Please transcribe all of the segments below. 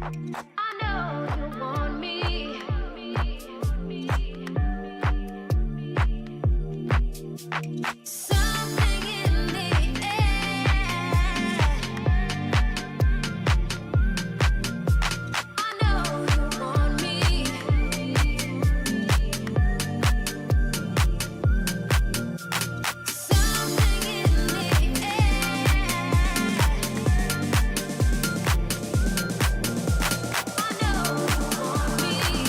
I know you want me. Something in the air. I know you want me. Something in the air. I know you want me.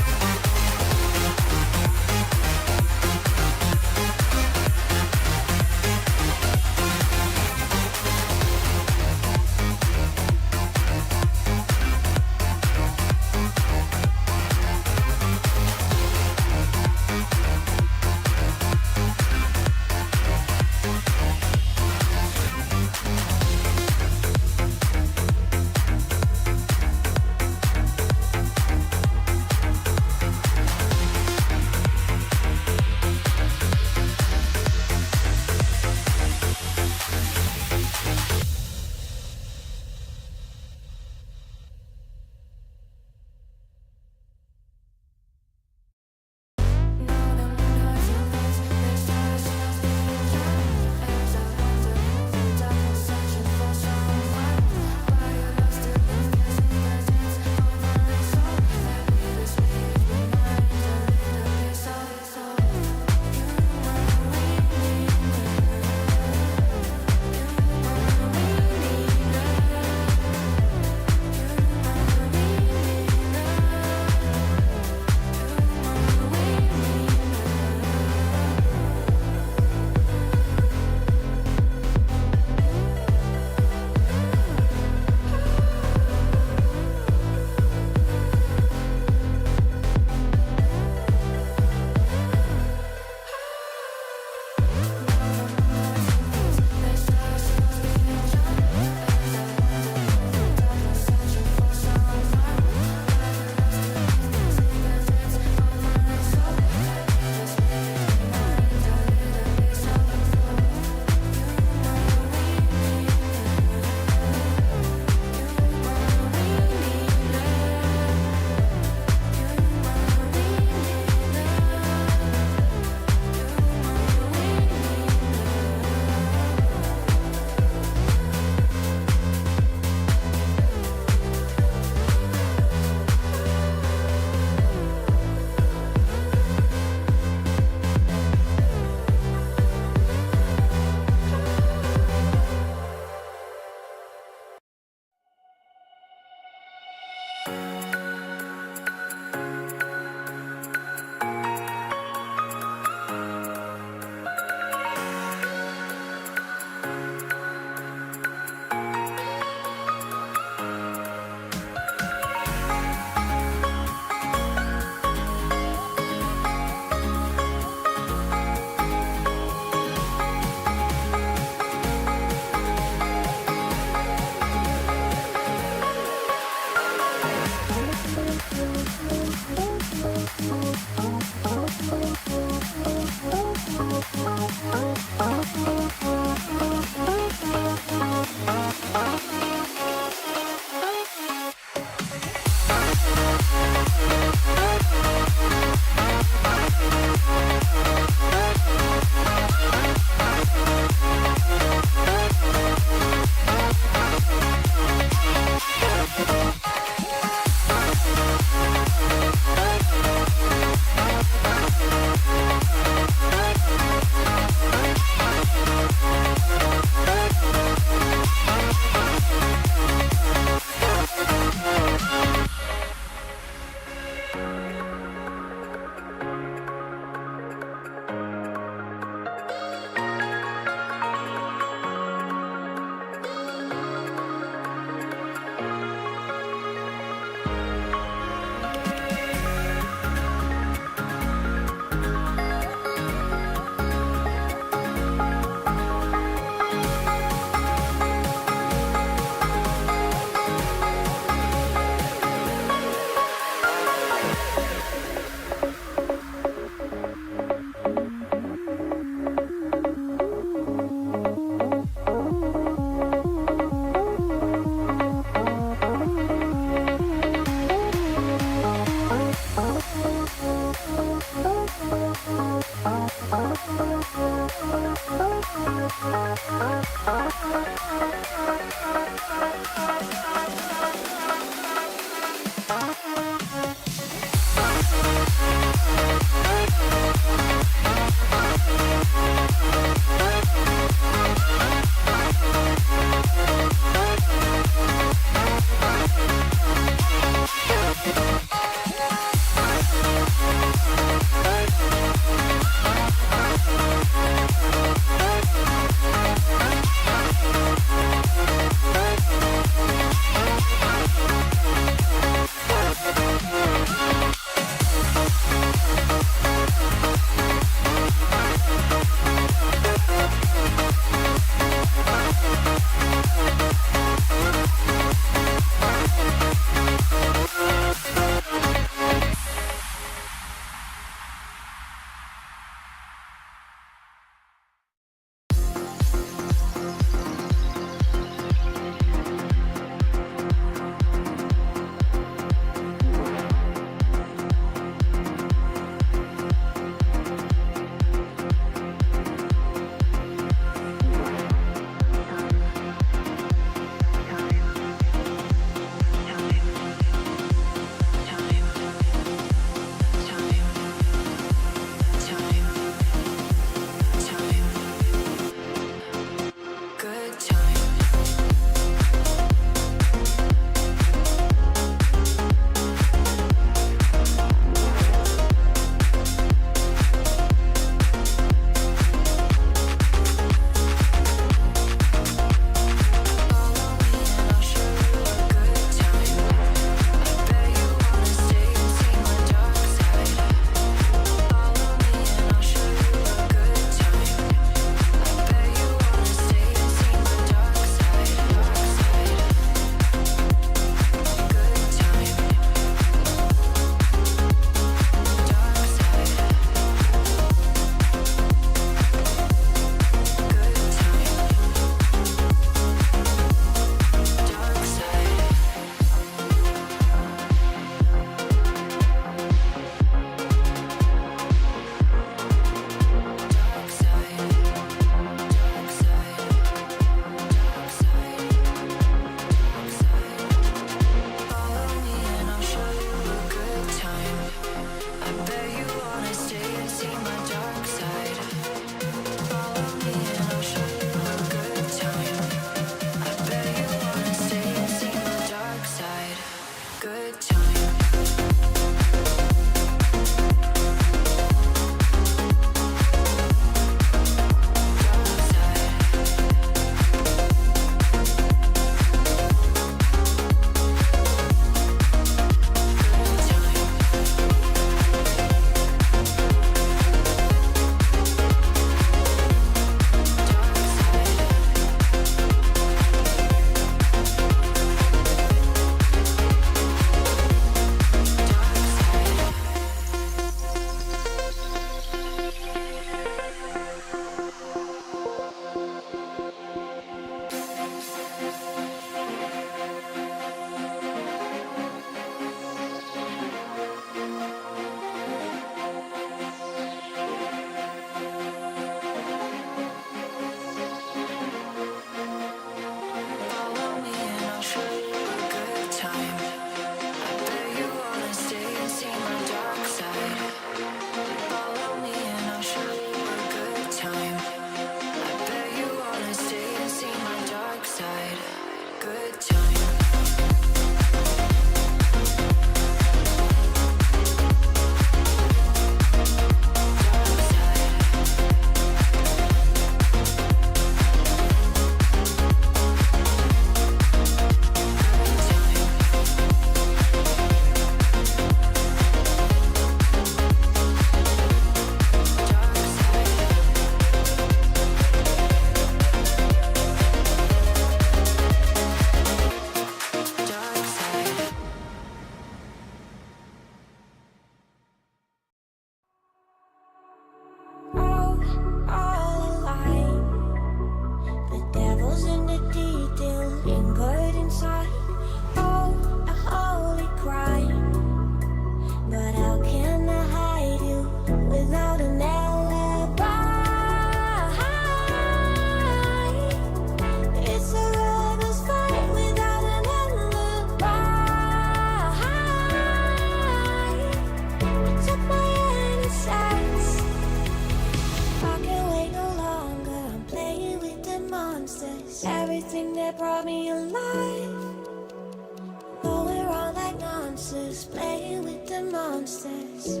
monsters.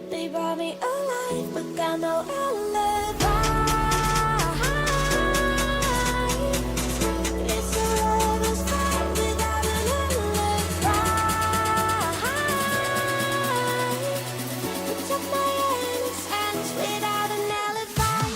They brought me alive, but got no alibi. It's a lover's fight without an alibi. Took my innocence without an alibi.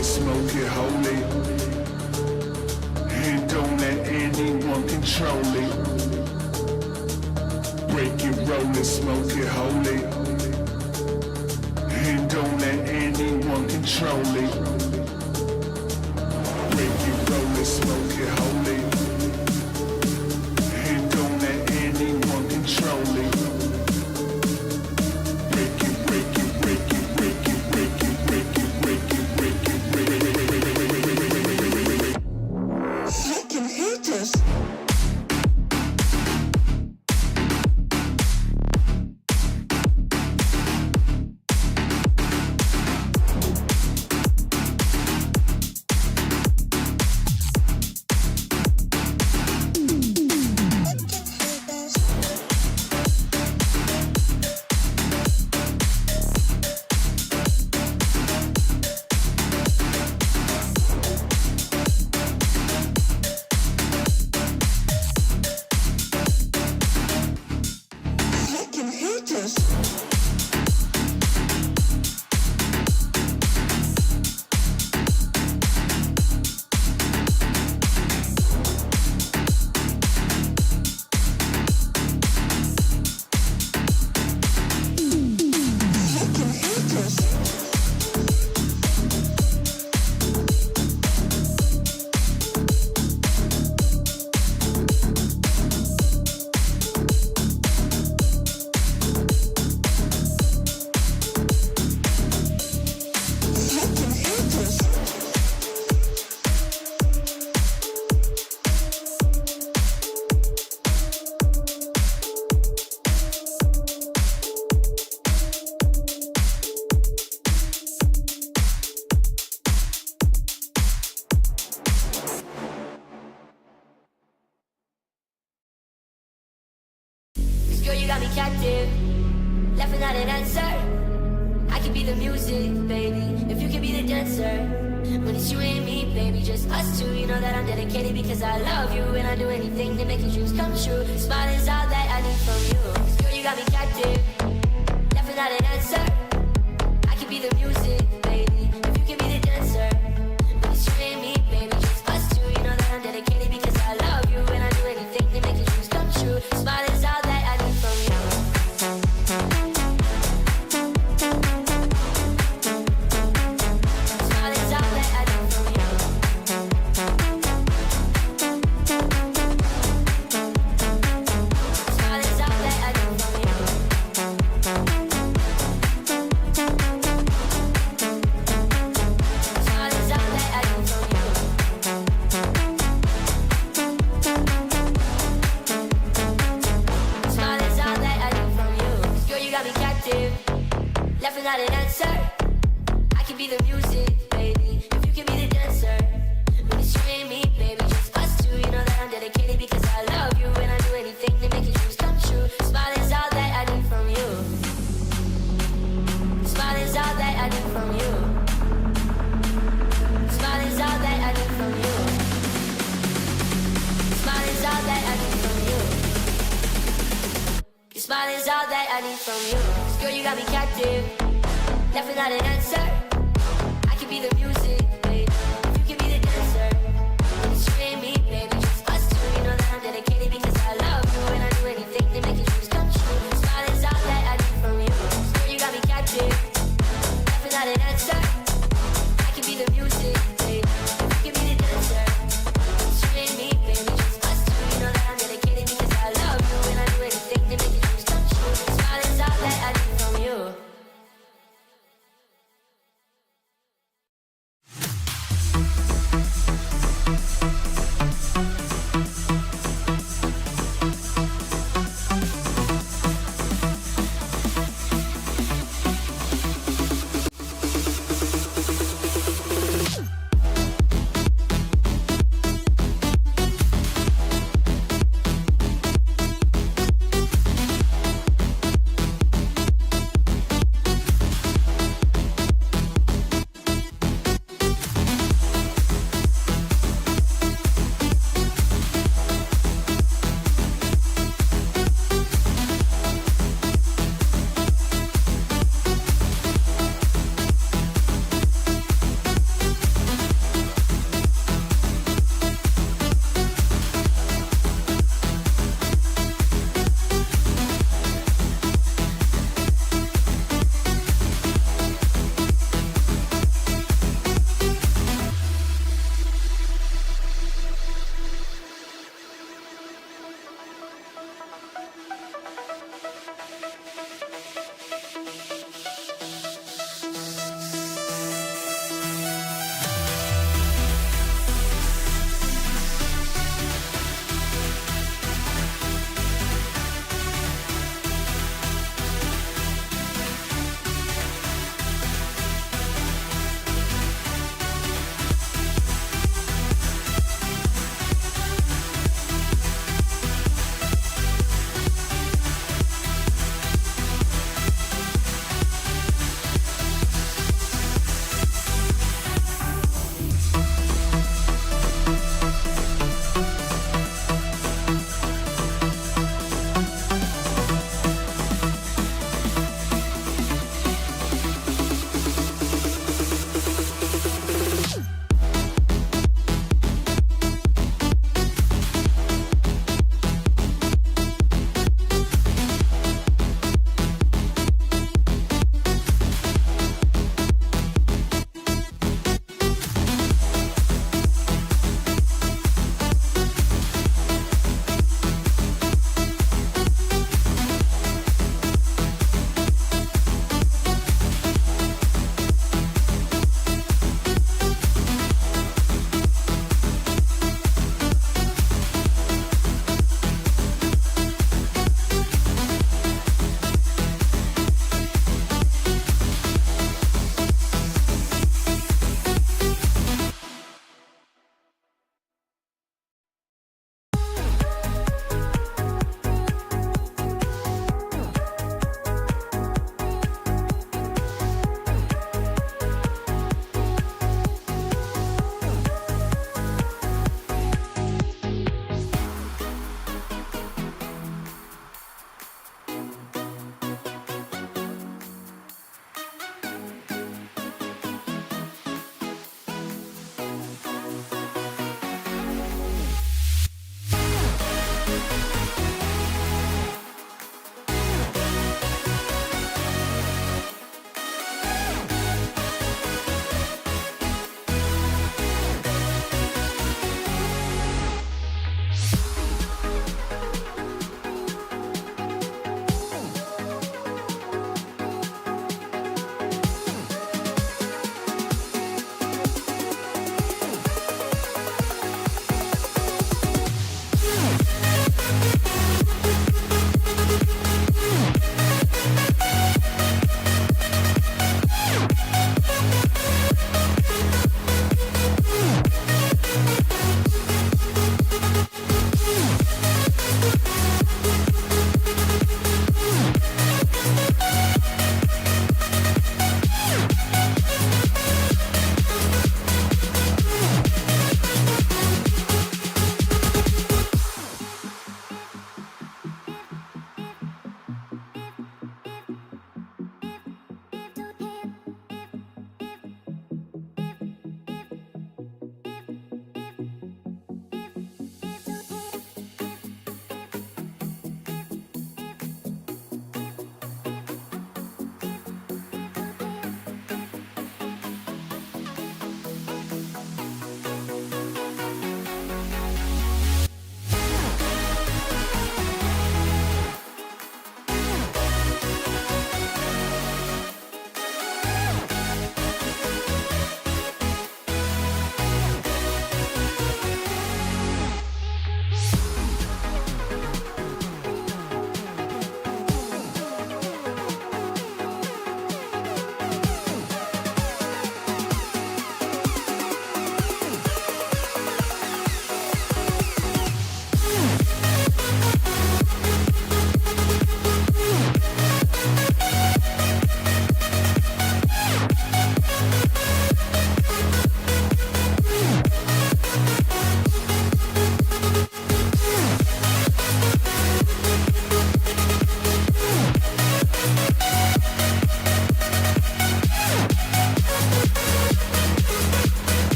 Smoke it holy, and don't let anyone control it. Break it, roll it, smoke it holy, and don't let anyone control it. Break it, roll it, smoke it holy, and don't let anyone control it. Break it, break it, break it, break it, break it, break it, break it, break it. Fucking haters. Girl, you got me captive, left without an answer. I can be the music, baby, if you can be the dancer. When it's you and me, baby, just us two. You know that I'm dedicated because I love you, and I do anything to make your dreams come true. Smile is all that I need from you. Girl, you got me captive, left without an answer. I can be the music, baby, if you can be the dancer. When it's you and me, baby, just us two. You know that I'm dedicated because I love you, and I do anything to make your dreams come true. Smile is all that I need from you. Smile is all that I need from you. Smile is all that I need from you. Smile is all that I need from you. Smile is all that I need from you. Girl, you got me captive, left without an answer. I can be the music, baby, if you can be the dancer. When it's you and me, baby, just us two. You know that I'm dedicated because I love you, and I do anything to make your dreams come true. Smile is all that I need from you. Smile is all that I need from you. Smile is all that I need from you. Smile is all that I need from you. Your smile is all that I need from you. Girl, you got me captive, left without an answer. I can be the music, baby, if you can be the dancer. When it's you and me, baby, just us two. You know that I'm dedicated because I love you, and I do anything to make your dreams come true. Smile is all that I need from you. Girl, you got me captive, left without an answer. I can be the music, baby, if you can be the dancer. When it's you and me, baby, just us two. You know that I'm dedicated because I love you, and I do anything to make your dreams come true. Smile is all that I need from you.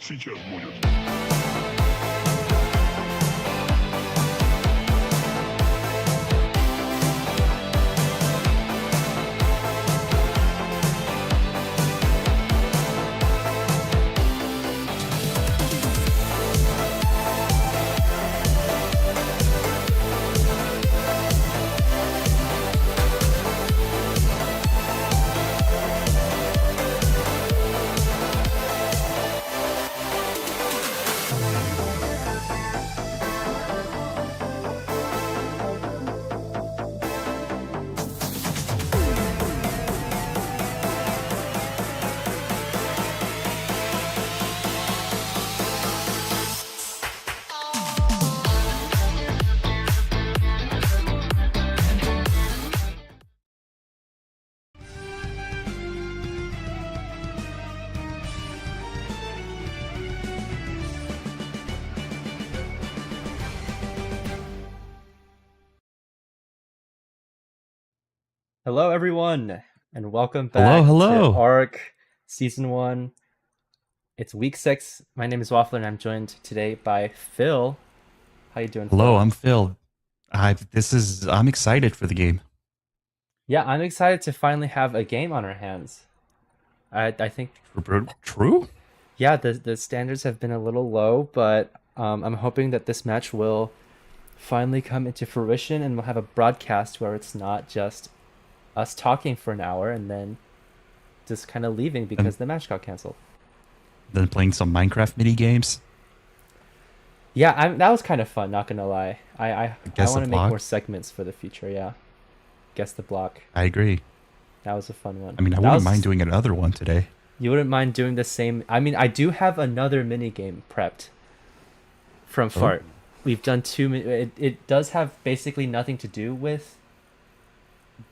Сейчас будет. Hello, everyone, and welcome Hello, back to hello. ARC Season 1. It's Week 6. My name is Waffler, and I'm joined today by Phil. How you doing, Hello, Phil? I'm Phil. I'm excited for the game. Yeah, I'm excited to finally have a game on our hands. I think, True? yeah, the standards have been a little low, but I'm hoping that this match will finally come into fruition, and we'll have a broadcast where it's not just us talking for an hour and then just kind of leaving because And the match got canceled. then playing some Minecraft mini games. Yeah, that was kind of fun, not gonna lie. I Guess the want to make more block. segments for the future, yeah. Guess the block. I agree. That was a fun one. I mean, I That wouldn't was, mind doing another one today. You wouldn't mind doing the same. I mean, I do have another mini game prepped from Oh, Fart. We've done it does have basically nothing to do with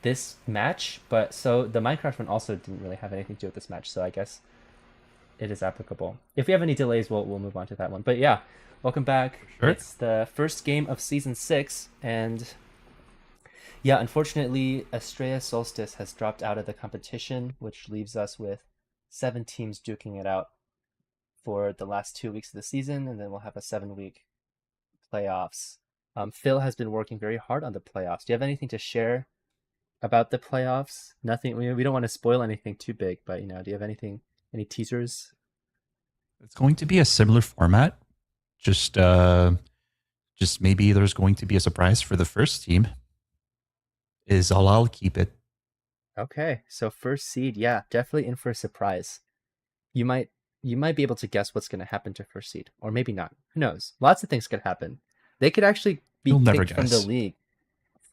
this match, but so the Minecraft one also didn't really have anything to do with this match, so I guess it is applicable. If we have any delays, we'll move on to that one. But yeah, welcome back. sure. It's the first game of season 6, and yeah, unfortunately, Estrella Solstice has dropped out of the competition, which leaves us with 7 teams duking it out for the last 2 weeks of the season, and then we'll have a 7-week playoffs. Phil has been working very hard on the playoffs. Do you have anything to share about the playoffs? Nothing. We don't want to spoil anything too big, but do you have any teasers? It's going to be a similar format. Just maybe there's going to be a surprise for the first team. Is all I'll keep it. Okay, so first seed, yeah, definitely in for a surprise. You might be able to guess what's going to happen to first seed, or maybe not. Who knows? Lots of things could happen. They could actually be You'll never kicked from the guess. league.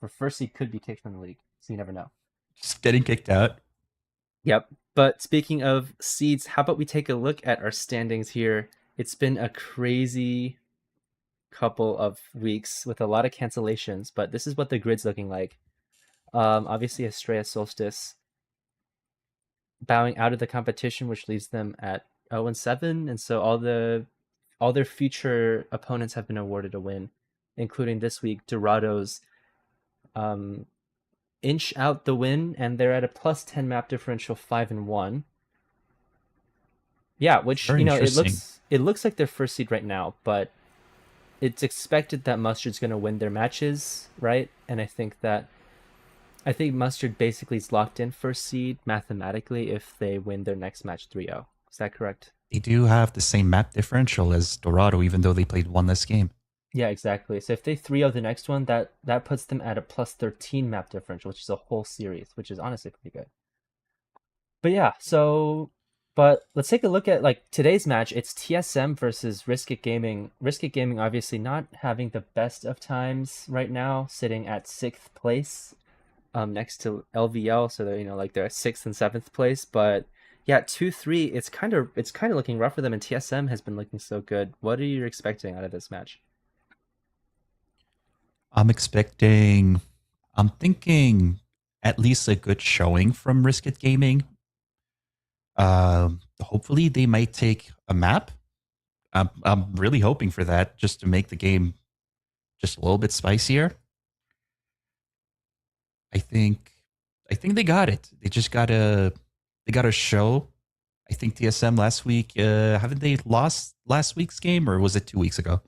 For first seed could be kicked from the league, so you never know. Just getting kicked out. Yep. But speaking of seeds, how about we take a look at our standings here? It's been a crazy couple of weeks with a lot of cancellations, but this is what the grid's looking like. Obviously, Estrella Solstice bowing out of the competition, which leaves them at 0-7, and so all their future opponents have been awarded a win, including this week Dorados inch out the win, and they're at a +10 map differential, 5-1. Yeah, which Very interesting. it looks like their first seed right now, but it's expected that Mustard's going to win their matches, right? And I think Mustard basically is locked in first seed mathematically if they win their next match 3-0. Is that correct? They do have the same map differential as Dorado, even though they played one less game. Yeah, exactly. So if they 3-0 the next one, that puts them at a +13 map differential, which is a whole series, which is honestly pretty good. But yeah, but let's take a look at like today's match. It's TSM versus Risk It Gaming. Risk It Gaming obviously not having the best of times right now, sitting at 6th place, next to LVL, so they're like they're at 6th and 7th place. But yeah, 2-3, it's kind of looking rough for them, and TSM has been looking so good. What are you expecting out of this match? I'm thinking at least a good showing from Risk It Gaming. Hopefully they might take a map. I'm really hoping for that, just to make the game just a little bit spicier. I think they got it. They just gotta show I think TSM last week, haven't they lost last week's game, or was it 2 weeks ago?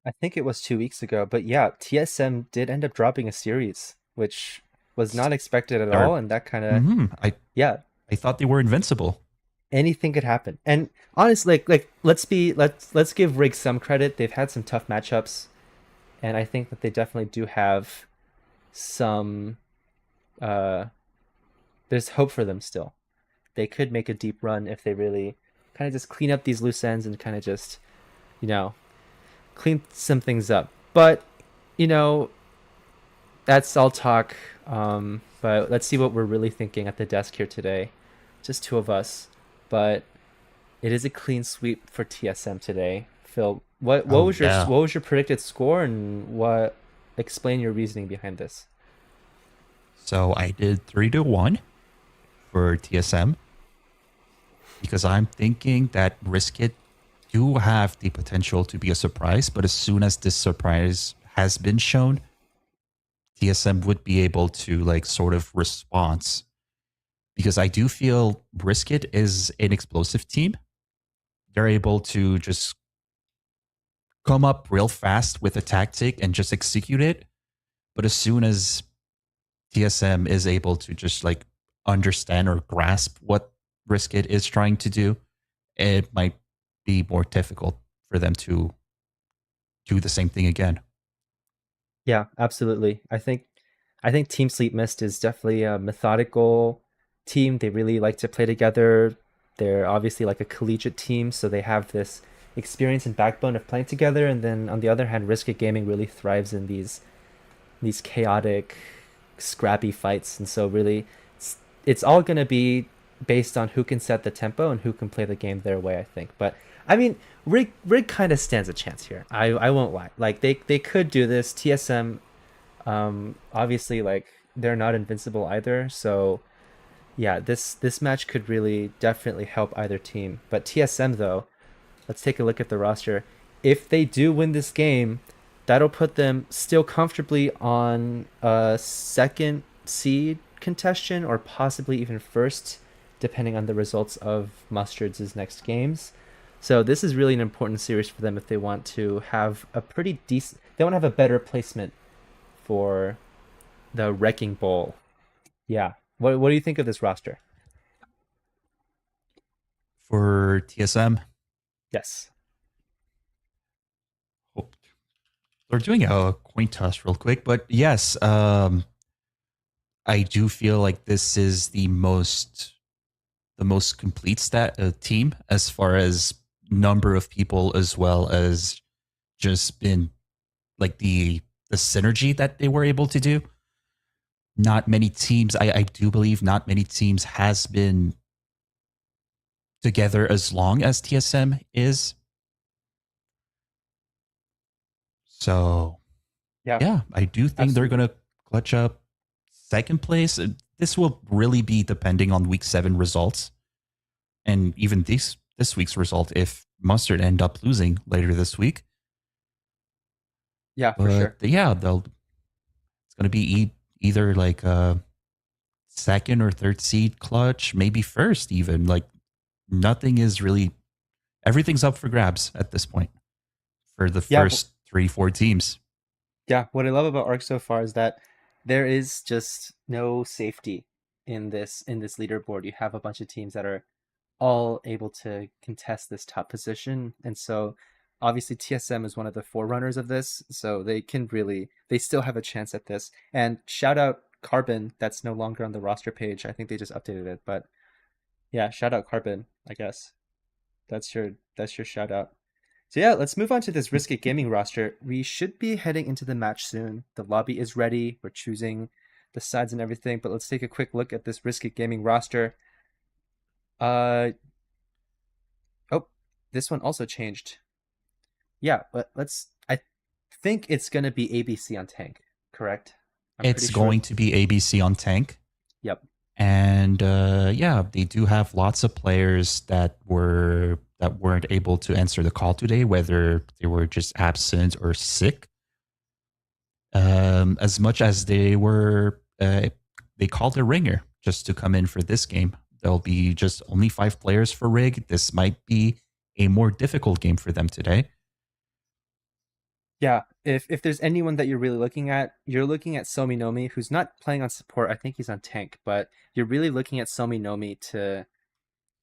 I think it was 2 weeks ago, but yeah, TSM did end up dropping a series, which was not expected at all, Or and that kind of I yeah, I thought they were invincible. anything could happen. And honestly, like let's give Rig some credit. They've had some tough matchups, and I think that they definitely do have some uh there's hope for them still. They could make a deep run if they really kind of just clean up these loose ends and kind of just, you know, clean some things up. But, you know, that's all talk. But let's see what we're really thinking at the desk here today. Just two of us. But it is a clean sweep for TSM today. Phil, what Oh was yeah. what was your predicted score, and what explain your reasoning behind this? So I did 3-1 for TSM because I'm thinking that Risk It do have the potential to be a surprise, but as soon as this surprise has been shown, TSM would be able to like sort of response, because I do feel Brisket is an explosive team. They're able to just come up real fast with a tactic and just execute it. But as soon as TSM is able to just like understand or grasp what Brisket is trying to do, it might be more difficult for them to do the same thing again. Yeah, absolutely. I think Team Sleep Mist is definitely a methodical team. They really like to play together. They're obviously like a collegiate team, so they have this experience and backbone of playing together. And then on the other hand, Risk It Gaming really thrives in these chaotic, scrappy fights. And so really, it's all gonna be based on who can set the tempo and who can play the game their way, I think. But I mean, Rig kind of stands a chance here. I won't lie. Like they could do this. TSM, obviously, like they're not invincible either. So yeah, this match could really definitely help either team. But TSM though, let's take a look at the roster. If they do win this game, that'll put them still comfortably on a second seed contention, or possibly even first, depending on the results of Mustard's next games. So this is really an important series for them if they want to have a pretty decent. They want to have a better placement for the Wrecking Bowl. Yeah. What do you think of this roster? For TSM, Yes. oh, we're doing a coin toss real quick, but yes, I do feel like this is the most complete team as far as number of people, as well as just been like the synergy that they were able to do. Not many teams, I do believe, not many teams has been together as long as TSM is. So Yeah. yeah, I do think they're Absolutely. gonna clutch up second place. This will really be depending on week 7 results, and even this week's result if Mustard end up losing later this week. Yeah, for But sure. yeah, it's gonna be either like a second or third seed clutch, maybe first even. Like nothing is really, everything's up for grabs at this point for the Yeah. first 3-4 teams. Yeah, what I love about Arc so far is that there is just no safety in this leaderboard. You have a bunch of teams that are all able to contest this top position, and so obviously TSM is one of the forerunners of this, so they still have a chance at this. And shout out Carbon, that's no longer on the roster page. I think they just updated it, but yeah, shout out Carbon, I guess. That's your shout out. So yeah, let's move on to this Risk It Gaming roster. We should be heading into the match soon. The lobby is ready. We're choosing the sides and everything, but let's take a quick look at this Risk It Gaming roster. Uh oh, this one also changed. Yeah, but I think it's gonna be ABC on tank, correct? I'm pretty It's sure. going to be ABC on tank. Yep. And yeah, they do have lots of players that weren't able to answer the call today, whether they were just absent or sick. As much as they called a ringer just to come in for this game. there'll be just only 5 players for Rig. This might be a more difficult game for them today. Yeah, if there's anyone that you're looking at Somi Nomi, who's not playing on support. I think he's on tank, but you're really looking at Somi Nomi to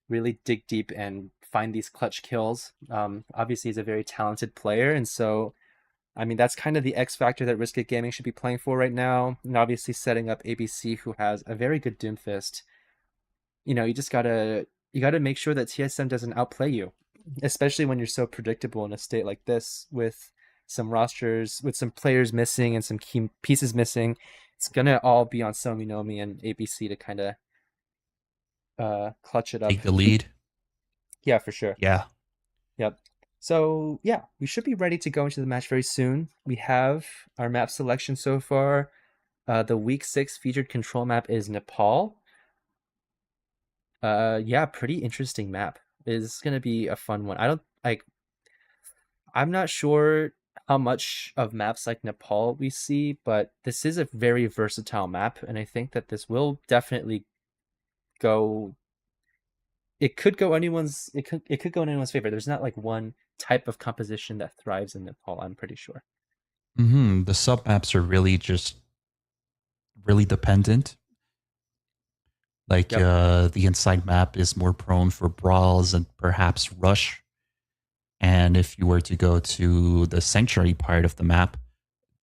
really dig deep and find these clutch kills. Obviously, he's a very talented player, and so I mean that's kind of the X factor that Risk It Gaming should be playing for right now. And obviously, setting up ABC, who has a very good Doomfist. You just gotta make sure that TSM doesn't outplay you, especially when you're so predictable in a state like this with some rosters, with some players missing and some key pieces missing. It's gonna all be on Somi Nomi and ABC to kind of clutch it up. Take the lead. Yeah, for sure. Yeah. Yep. So yeah, we should be ready to go into the match very soon. We have our map selection so far. The week 6 featured control map is Nepal. Yeah, pretty interesting map. It's gonna be a fun one. I'm not sure how much of maps like Nepal we see, but this is a very versatile map, and I think that this will definitely go. It could go anyone's. It could go in anyone's favor. There's not like one type of composition that thrives in Nepal. I'm pretty sure. The sub maps are really just really dependent. Like Yep. the inside map is more prone for brawls and perhaps rush. And if you were to go to the sanctuary part of the map,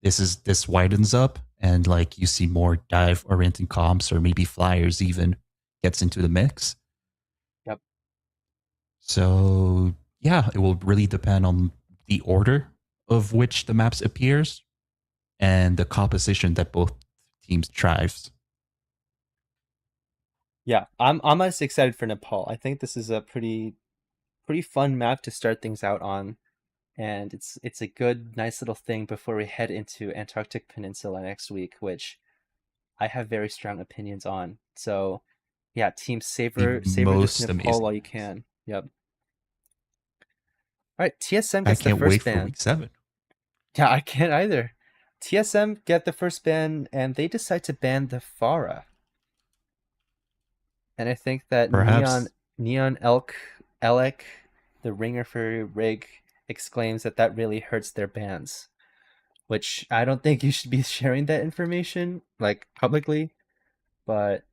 this widens up and like you see more dive oriented comps or maybe flyers even gets into the mix. Yep. So yeah, it will really depend on the order of which the maps appears and the composition that both teams drives. Yeah, I'm as excited for Nepal. I think this is a pretty fun map to start things out on, and it's a good, nice little thing before we head into Antarctic Peninsula next week, which I have very strong opinions on. So, yeah, team The savor this most Nepal amazing. while you can. Yep. All right, TSM I gets the can't wait first for ban. week 7. Yeah, I can't either. TSM get the first ban, and they decide to ban the Pharah. And I think that Perhaps Neon Elec, the ringer for Rig, exclaims that really hurts their bans. Which I don't think you should be sharing that information like publicly, but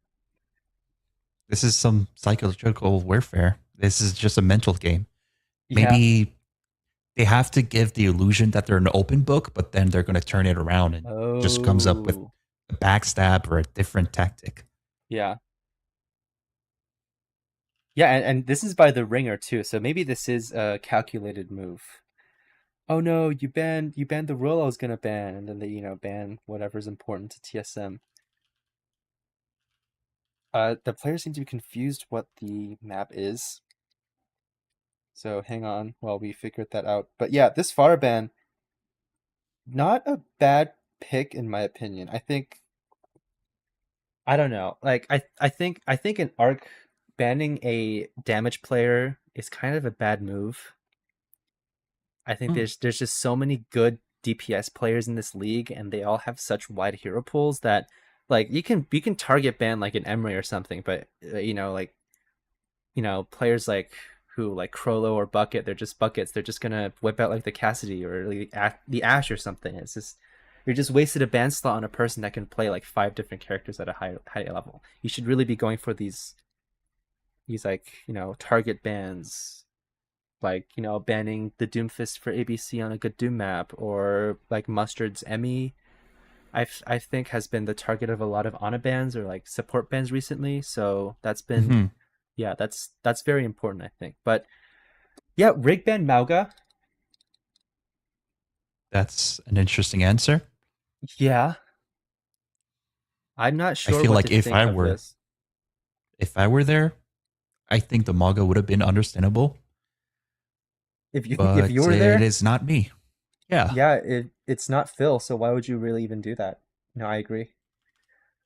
this is some psychological warfare. This is just a mental game. yeah. Maybe they have to give the illusion that they're an open book, but then they're going to turn it around and just comes up with Oh, a backstab or a different tactic. yeah. Yeah, and this is by the ringer too, so maybe this is a calculated move. Oh no, you banned the role I was gonna ban, and then they ban whatever's important to TSM. The players seem to be confused what the map is. So hang on while we figure that out. But yeah, this Far ban, not a bad pick in my opinion. I don't know. Like I think an arc banning a damage player is kind of a bad move. I think there's just so many good DPS players in this league, and they all have such wide hero pools that like you can target ban like an Emery or something, but players like who like Crollo or Bucket, they're just buckets. They're just gonna whip out like the Cassidy or like, the Ash or something. It's just you're just wasted a ban slot on a person that can play like 5 different characters at a high level. You should really be going for these like target bans, like banning the Doomfist for ABC on a good Doom map, or like Mustard's Emmy. I think has been the target of a lot of Ana bans or like support bans recently. So that's been Mhm. yeah, that's very important, I think. But yeah, rig ban Mauga. That's an interesting answer. Yeah, I'm not I sure feel what like to think of this. if I were there, I think the manga would have been understandable, If you but were it there, is not me. Yeah. yeah, it's not Phil, so why would you really even do that? No, I agree.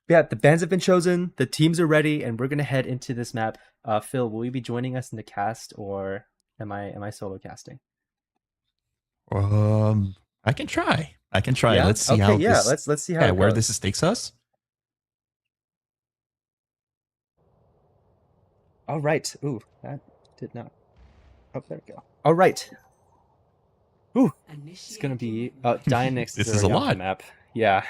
Yeah, the bands have been chosen, the teams are ready, and we're gonna head into this map. Phil, will you be joining us in the cast, or am I solo casting? I can try. I can try. Yeah. Let's see Okay. how Yeah. this. Let's see how Yeah, it where goes. this takes us. All right. Ooh, that did not. Oh, there we go. All right. Ooh, it's gonna be Dianix. This is a off the lot. map. Yeah.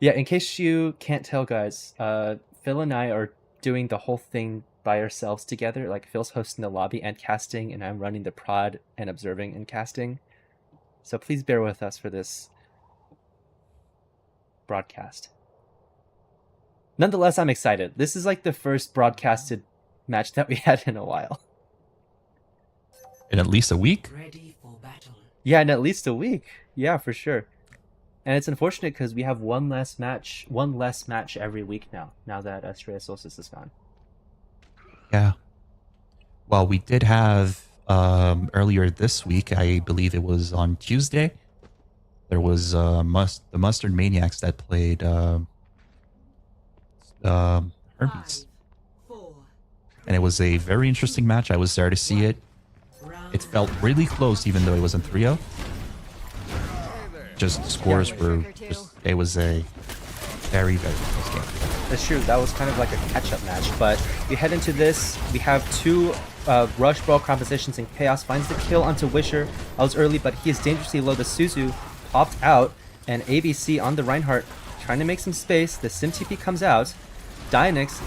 Yeah. In case you can't tell, guys, Phil and I are doing the whole thing by ourselves together. Like Phil's hosting the lobby and casting, and I'm running the prod and observing and casting. So please bear with us for this broadcast. Nonetheless, I'm excited. This is like the first broadcasted match that we had in a while. In at least a week. Ready for battle. Yeah, in at least a week. Yeah, for sure. And it's unfortunate because we have one less match every week now that Estrella Solstice is gone. Yeah. Well, we did have earlier this week, I believe it was on Tuesday, there was the Mustard Maniacs that played Hermes. 5, 4, And it was a very interesting match. I was there to see it. round It felt really close even though it wasn't 3-0. Just the scores were just, it was a very, very close game. That's true. That was kind of like a catch-up match. But we head into this. We have two Rush Brawl compositions, and Chaos finds the kill onto Wisher. I was early, but he is dangerously low. The Suzu popped out, and ABC on the Reinhardt trying to make some space. The Sim TP comes out. Dynix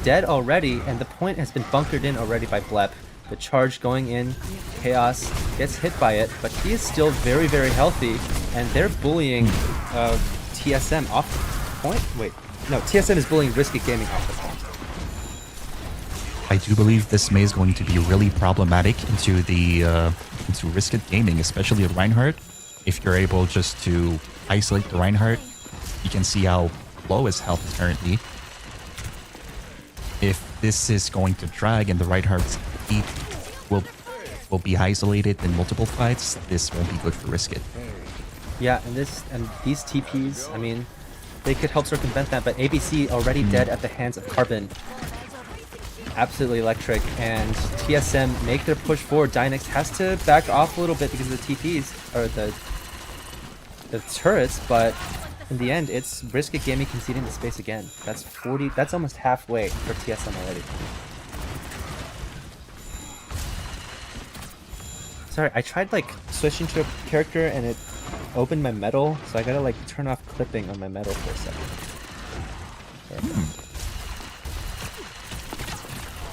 dead already, and the point has been bunkered in already by Blep. The charge going in. Chaos gets hit by it, but he is still very, very healthy, and they're bullying TSM off the point. Wait, no, TSM is bullying Risky Gaming off the point. I do believe this May is going to be really problematic into the into Riskit Gaming, especially with Reinhardt. If you're able just to isolate the Reinhardt, you can see how low his health is currently. If this is going to drag and the Reinhardt's feet will be isolated in multiple fights, this won't be good for Riskit. Yeah, and these TPs, I mean, they could help circumvent that, but ABC already dead at the hands of Carbon. Absolutely electric, and TSM make their push forward. Dynix has to back off a little bit because of the TPs, or the turrets, but in the end, it's Brisket Gaming conceding the space again. That's almost halfway for TSM already. Sorry, I tried like switching to a character and it opened my metal, so I gotta like turn off clipping on my metal for a second.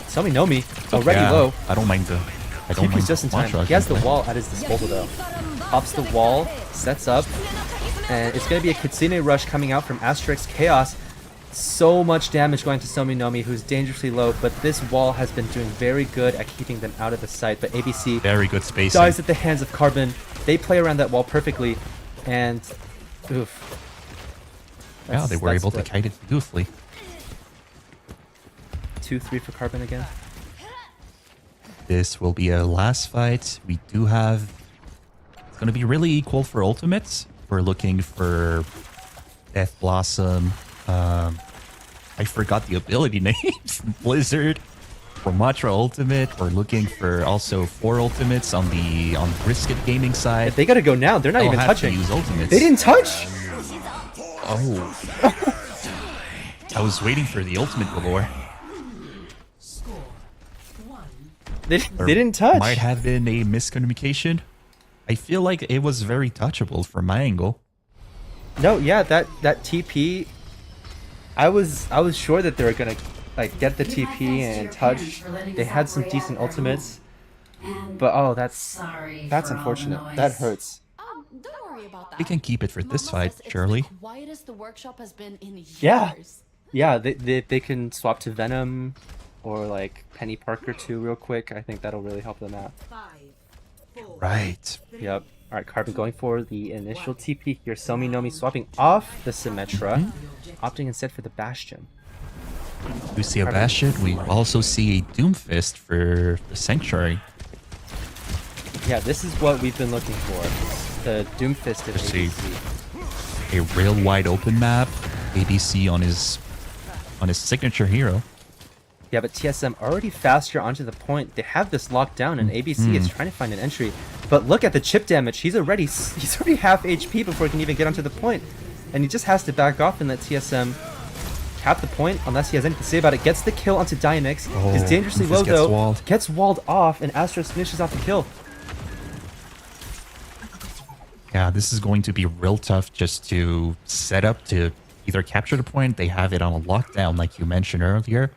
Somebody know me. Already Yeah, low. I don't mind the. I don't mind TP's just in the time. launch He has the rocket. wall at his disposal though. Pops the wall, sets up, and it's gonna be a Kitsune rush coming out from Asterix Chaos. So much damage going to Somi Nomi, who's dangerously low, but this wall has been doing very good at keeping them out of the sight. But ABC Very good spacing. dies at the hands of Carbon. They play around that wall perfectly, and oof. Yeah, they were That's able to good. kite it beautifully. 2-3 for Carbon again. This will be a last fight. We do have. It's going to be really equal for ultimates. We're looking for Death Blossom. I forgot the ability names. Blizzard, Ramatra Ultimate. We're looking for also 4 ultimates on the Brisket Gaming side. They gotta go now. They're not They'll even have touching. to use ultimates. They didn't touch. Oh. I was waiting for the ultimate galore. score 1. They There didn't touch. Might have been a miscommunication. I feel like it was very touchable from my angle. No, yeah, that TP. I was sure that they were gonna like get the TP and touch. They had some decent ultimates, but oh, that's unfortunate. That hurts. Don't worry about that. We can keep it for this Mama fight, says it's surely. the quietest the workshop has been in years. Yeah. Yeah, they can swap to Venom or like Penny Parker too real quick. I think that'll really help them out. 5, 4, Right. Yep. All right, Carbon going for the initial TP here. Somi Nomi swapping off the Symmetra, opting instead for the Bastion. We see a Bastion. We also see a Doomfist for the Sanctuary. Yeah, this is what we've been looking for. The Doomfist at Let's see. ABC. A real wide open map. ABC on his signature hero. Yeah, but TSM already faster onto the point. They have this locked down, and ABC is trying to find an entry. But look at the chip damage. He's already half HP before he can even get onto the point, and he just has to back off and let TSM cap the point unless he has anything to say about it. Gets the kill onto Dynix. Is Oh, dangerously Rufus low gets though. walled. Gets walled off, and Astros finishes off the kill. Yeah, this is going to be real tough just to set up to either capture the point. They have it on a lockdown, like you mentioned earlier.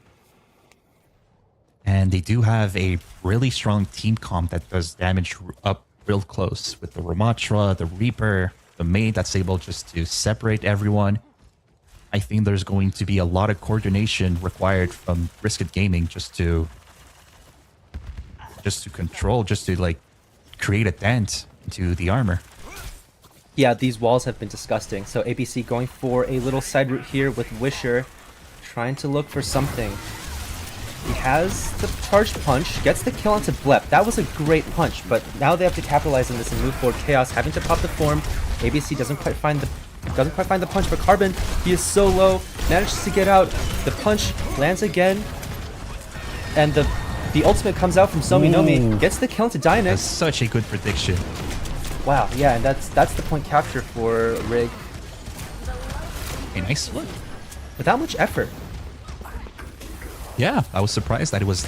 And they do have a really strong team comp that does damage up real close with the Ramatra, the Reaper, the Maid that's able just to separate everyone. I think there's going to be a lot of coordination required from Brisket Gaming just to control, just to like create a dent into the armor. Yeah, these walls have been disgusting. So ABC going for a little side route here with Wisher, trying to look for something. He has the charged punch, gets the kill onto Blep. That was a great punch, but now they have to capitalize on this and move forward. Chaos having to pop the form. ABC doesn't quite find the punch, but Carbon, he is so low, manages to get out. The punch lands again, and the ultimate comes out from Sominomi, gets the kill onto That's Dynix. such a good prediction. Wow, yeah, and that's the point capture for Rig. A nice work. Without much effort. Yeah, I was surprised that it was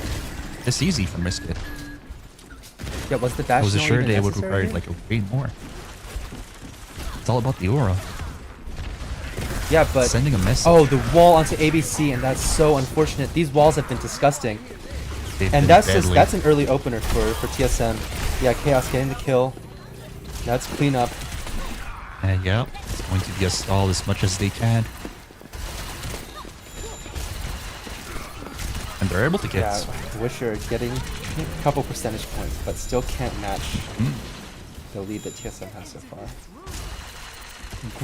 this easy from Brisket. Yeah, was the I dash was not assured even they would necessary? require like a way more. It's all about the aura. Yeah, but Sending a message. oh, the wall onto ABC, and that's so unfortunate. These walls have been disgusting, They've and been that's deadly. that's an early opener for TSM. Yeah, Chaos getting the kill. That's cleanup. And yeah, it's going to be a stall as much as they can. And they're able to get... Yeah, Wisher getting a couple percentage points, but still can't match the lead that TSM has so far.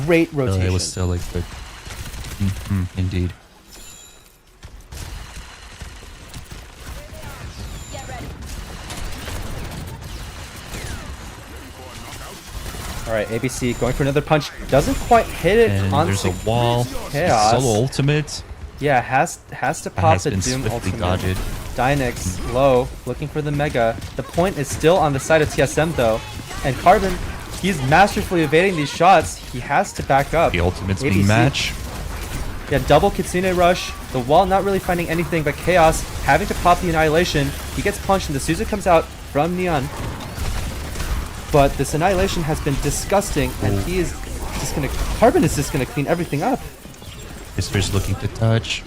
Great rotation. It was still a good... indeed. All right, ABC going for another punch. Doesn't quite hit it And on there's a wall. Chaos. Solo ultimate. Yeah, has to That pop has the been Doom swiftly ultimate. dodged. Dynix low, looking for the Mega. The point is still on the side of TSM though, and Carbon, he's masterfully evading these shots. He has to back up. The ultimate's ABC. being matched. Yeah, double Kitsune rush. The wall not really finding anything, but Chaos having to pop the Annihilation. He gets punched, and the Suzu comes out from Neon. But this Annihilation has been disgusting, and he is just gonna. Carbon is just gonna clean everything up. Mister's looking to touch.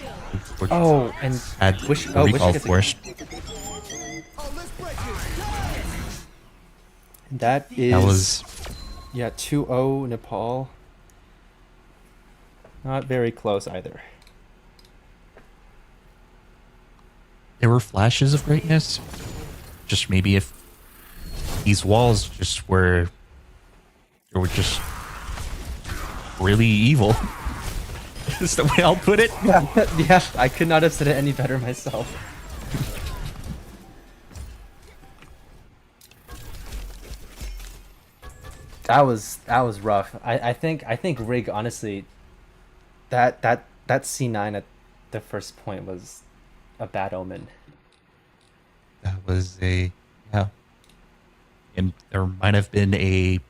Oh, and Had Wish recall gets a- forced. that is That was... yeah 2-0 Nepal. Not very close either. There were flashes of greatness. Just maybe if these walls just were... They were just... really evil. Is the way I'll put it. Yeah, I could not have said it any better myself. That was rough. I think Rig honestly, that C9 at the first point was a bad omen. That was a... Yeah. And there might have been a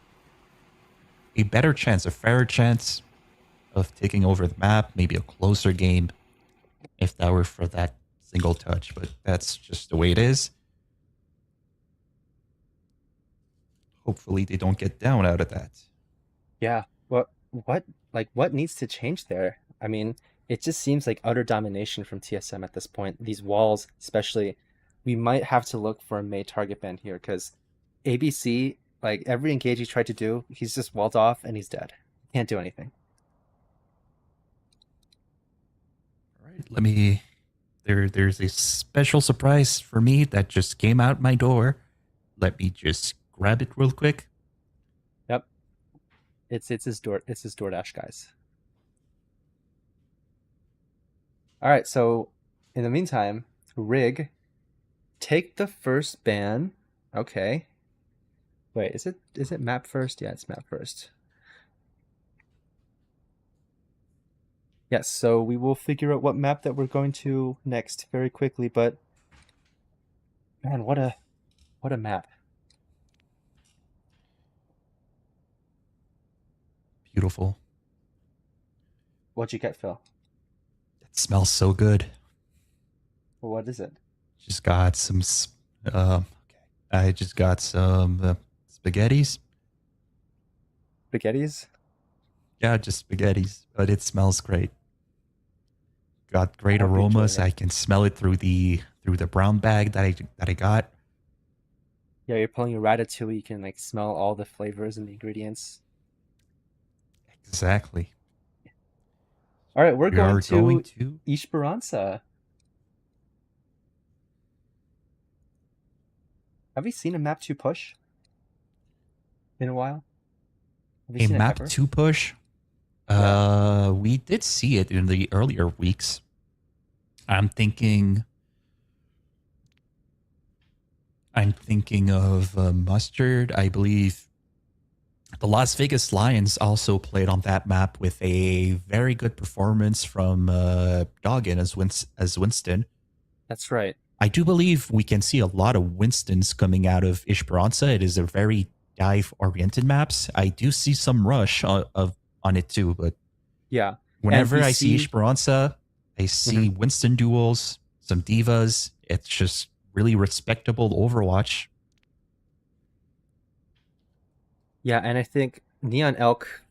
better chance, a fairer chance of taking over the map, maybe a closer game if that were for that single touch, but that's just the way it is. Hopefully they don't get down out of that. Yeah. What needs to change there? I mean, it just seems like utter domination from TSM at this point. These walls, especially, we might have to look for a May target ban here because ABC, like every engage he tried to do, he's just walled off and he's dead. Can't do anything. All right, let me... There's a special surprise for me that just came out my door. Let me just grab it real quick. Yep. It's his DoorDash, guys. All right, so in the meantime, Rig, take the first ban. Okay. Wait, is it map first? Yeah, it's map first. Yes, so we will figure out what map that we're going to next very quickly, but man, what a map. Beautiful. What'd you get, Phil? smells so good. Well, what is it? Just got some. I just got some spaghettis. Spaghettis? Yeah, just spaghettis, but it smells great. Got great I hope you enjoyed aromas. it. I can smell it through the brown bag that I got. Yeah, you're pulling a ratatouille. You can like smell all the flavors and the ingredients. Exactly. All right, we're We going are to going to. Esperanza. Have we seen a map 2 push in a while? Have we A seen it map ever? 2 push. We did see it in the earlier weeks. I'm thinking of Mustard. I believe the Las Vegas Lions also played on that map with a very good performance from Doggin as Winston. That's right. I do believe we can see a lot of Winstons coming out of Esperanza. It is a very dive-oriented maps. I do see some rush on it too, but Yeah. whenever we I see see- Esperanza, I see Winston duels, some divas. It's just really respectable Overwatch. Yeah, and I think Neon Elk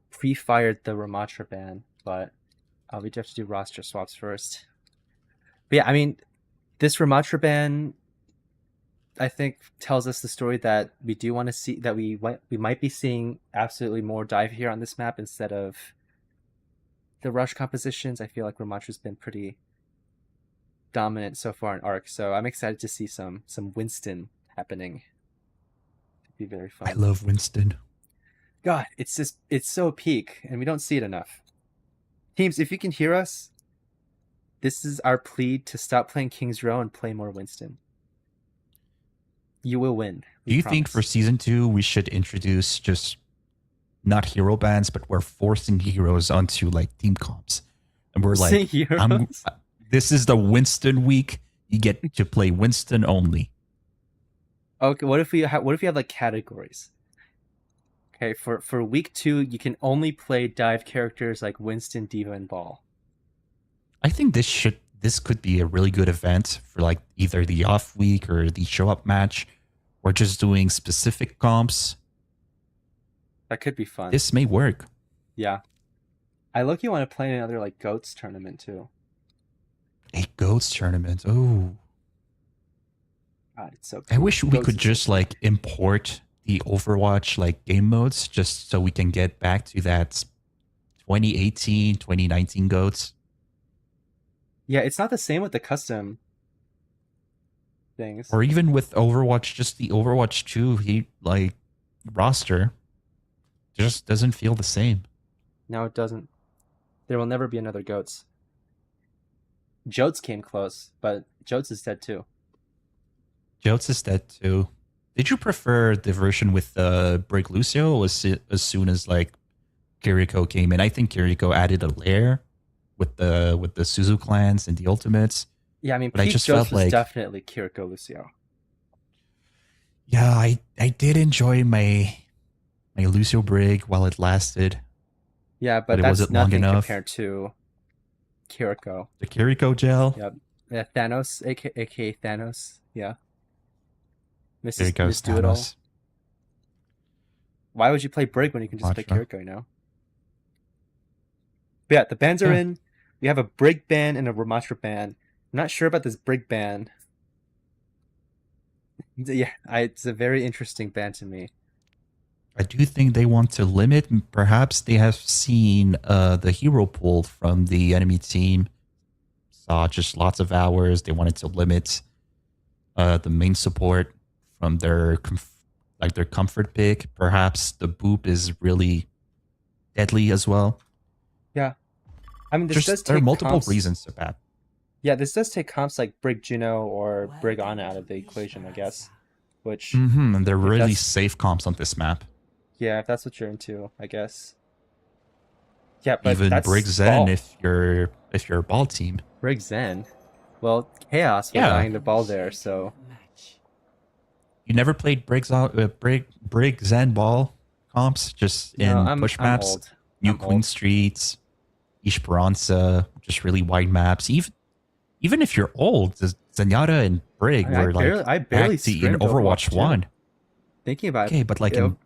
pre-fired the Ramatra ban, but we do have to do roster swaps first. But yeah, I mean, this Ramatra ban, I think, tells us the story that we do want to see, that we might be seeing absolutely more dive here on this map instead of the rush compositions. I feel like Ramatra's been pretty dominant so far in Arc, so I'm excited to see some Winston happening. It'd be very fun. I love Winston. God, it's so peak, and we don't see it enough. Teams, if you can hear us, this is our plea to stop playing King's Row and play more Winston. You will win. Do you think for season 2 we should introduce just not hero bans, but we're forcing heroes onto like team comps, and we're like, heroes? this is the Winston week. You get to play Winston only. Okay, what if you have like categories? Okay, for week 2, you can only play dive characters like Winston, Diva, and Ball. I think this could be a really good event for like either the off week or the show up match. We're just doing specific comps. That could be fun. This may work. Yeah. I look-y want to play another like GOATS tournament too. A GOATS tournament. Oh, God, it's so I cool. wish we GOATS could is just so like import the Overwatch like game modes just so we can get back to that 2018, 2019 GOATS. Yeah, it's not the same with the custom things. Or even with Overwatch, just the Overwatch 2 roster just doesn't feel the same. No, it doesn't. There will never be another GOATS. Jotes came close, but Jotes is dead too. Jotes is dead too. Did you prefer the version with Brig Lucio, or was it as soon as like Kiriko came in? I think Kiriko added a layer with the Suzu clans and the ultimates. Yeah, I mean, But I peak just Jotes felt was like- definitely Kiriko Lucio. Yeah, I did enjoy my Lucio Brig while it lasted. Yeah, But but it that's wasn't long nothing enough. compared to Kiriko. The Kiriko gel. Yep. Yeah, Thanos, aka Thanos. Yeah. There goes Miss Do It All. Thanos. Why would you play Brig when you can just play Watch Kiriko, you know? But yeah, the bans are Yeah. in. We have a Brig ban and a Ramatra ban. I'm not sure about this Brig ban. Yeah, it's a very interesting ban to me. I do think they want to limit. Perhaps they have seen the hero pool from the enemy team. Saw just lots of hours. They wanted to limit the main support from their their comfort pick. Perhaps the boop is really deadly as well. Yeah. I mean, this does Just there take are multiple comps. reasons to that. Yeah, this does take comps like Brig Juno or Brig Ana out of the equation, I guess. Which, And they're really that's- safe comps on this map. yeah, if that's what you're into, I guess. Yeah, but Even that's Brig Zen Ball. if you're a ball team. Brig Zen. Well, Chaos was Yeah. dying the ball there, so Match. You never played Brig Zen ball comps just in no, push I'm maps? old. New I'm Queen old. Streets, Esperanza, just really wide maps. Even if you're old, Zenyatta and Brig I were like I barely active in scrimmed Overwatch too. 1. Thinking about Okay, it. but like you know,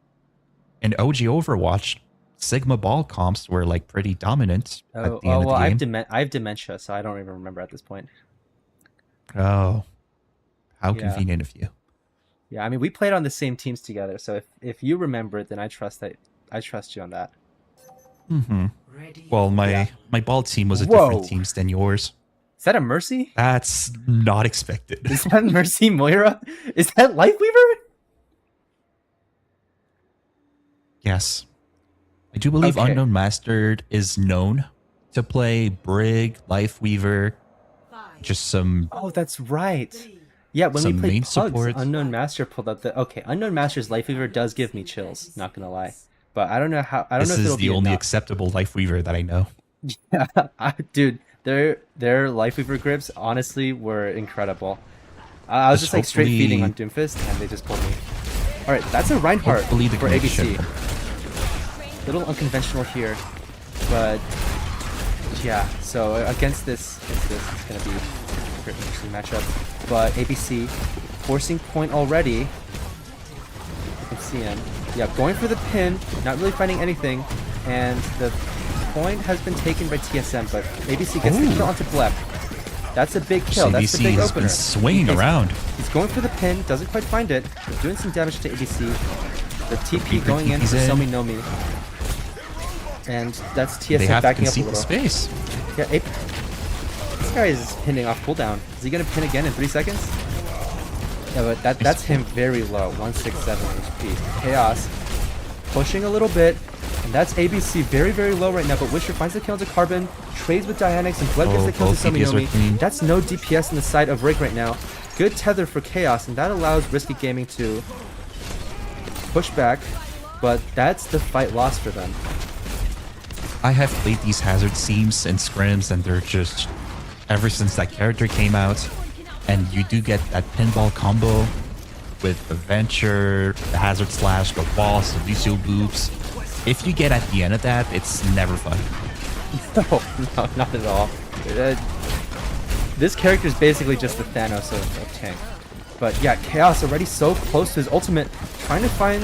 in OG Overwatch, Sigma ball comps were like pretty dominant at the end well, of the game. I have dementia, so I don't even remember at this point. Oh, how Yeah. convenient of you. Yeah, I mean, we played on the same teams together, so if you remember it, then I trust you on that. Mm-hmm. Ready. Well, my Yeah. my ball team was a Whoa. different teams than yours. Is that a Mercy? That's not expected. Is that Mercy Moira? Is that Lightweaver? Yes. I do believe Okay. Unknown Master is known to play Brig, Lifeweaver, 5, just some Oh, that's right. 3, Yeah, when we Some played main Pugs, support. Unknown Master pulled up the okay. Unknown Master's Lightweaver does give me chills. Not gonna lie, but I don't know how. I don't this know if is it'll the be only enough. acceptable Lifeweaver that I know. Yeah, dude, their Lifeweaver grips honestly were incredible. I was Just just like straight feeding on hopefully- Doomfist, and they just pulled me. All right, that's a Reinhardt Hopefully the for connection. ABC. Little unconventional here, but yeah. So against this, it's gonna be a very interesting matchup. But ABC forcing point already. You can see him. Yeah, going for the pin, not really finding anything, and the point has been taken by TSM, but ABC gets the Ooh. kill onto Blep. That's a big kill. That's the CBC big has opener. been swinging He's- around. He's going for the pin, doesn't quite find it, but doing some damage to ABC. The TP Reaper going in for TP's in. Somi Nomi. And that's They TSM have to backing up a concede the little. space. Yeah, this guy is pinning off cooldown. Is he gonna pin again in 3 seconds? Yeah, but that's him very low, 167 HP. Chaos pushing a little bit, and that's ABC very, very low right now, but Wisher finds the kill to Carbon, trades with Dianix, and Bled gets Oh, the kill to both DPS are Sominomi. clean. That's no DPS on the side of Rig right now. Good tether for Chaos, and that allows Risky Gaming to push back, but that's the fight lost for them. I have played these hazard seams and scrims, and they're just ever since that character came out, and you do get that pinball combo with the Venture, the Hazard Slash, the Boss, the Lucio Boops. If you get at the end of that, it's never fun. No, not at all. This character is basically just the Thanos of tank. But yeah, Chaos already so close to his ultimate, trying to find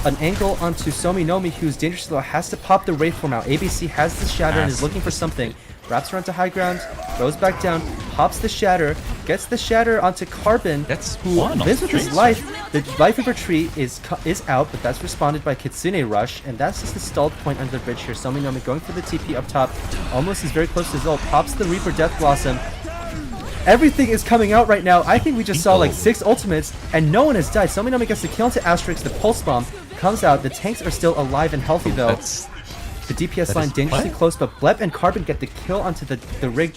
an angle onto Somi Nomi, who's dangerous low, has to pop the Wraith form out. ABC has the Shatter and is looking for something. Wraps around to high ground, goes back down, pops the Shatter, gets the Shatter onto Carbon, That's who one on lives with his Tracer. life. The Life Reaper tree is out, but that's responded by Kitsune Rush, and that's just the stalled point under the bridge here. Somi Nomi going for the TP up top, almost is very close to his ult, pops the Reaper Death Blossom. Everything is coming out right now. I think we just saw like 6 ultimates, and no one has died. Somi Nomi gets the kill into Asterix, the Pulse Bomb comes out. The tanks are still alive and healthy though. That's The DPS That line is dangerously what? close, but Blep and Carbon get the kill onto the rig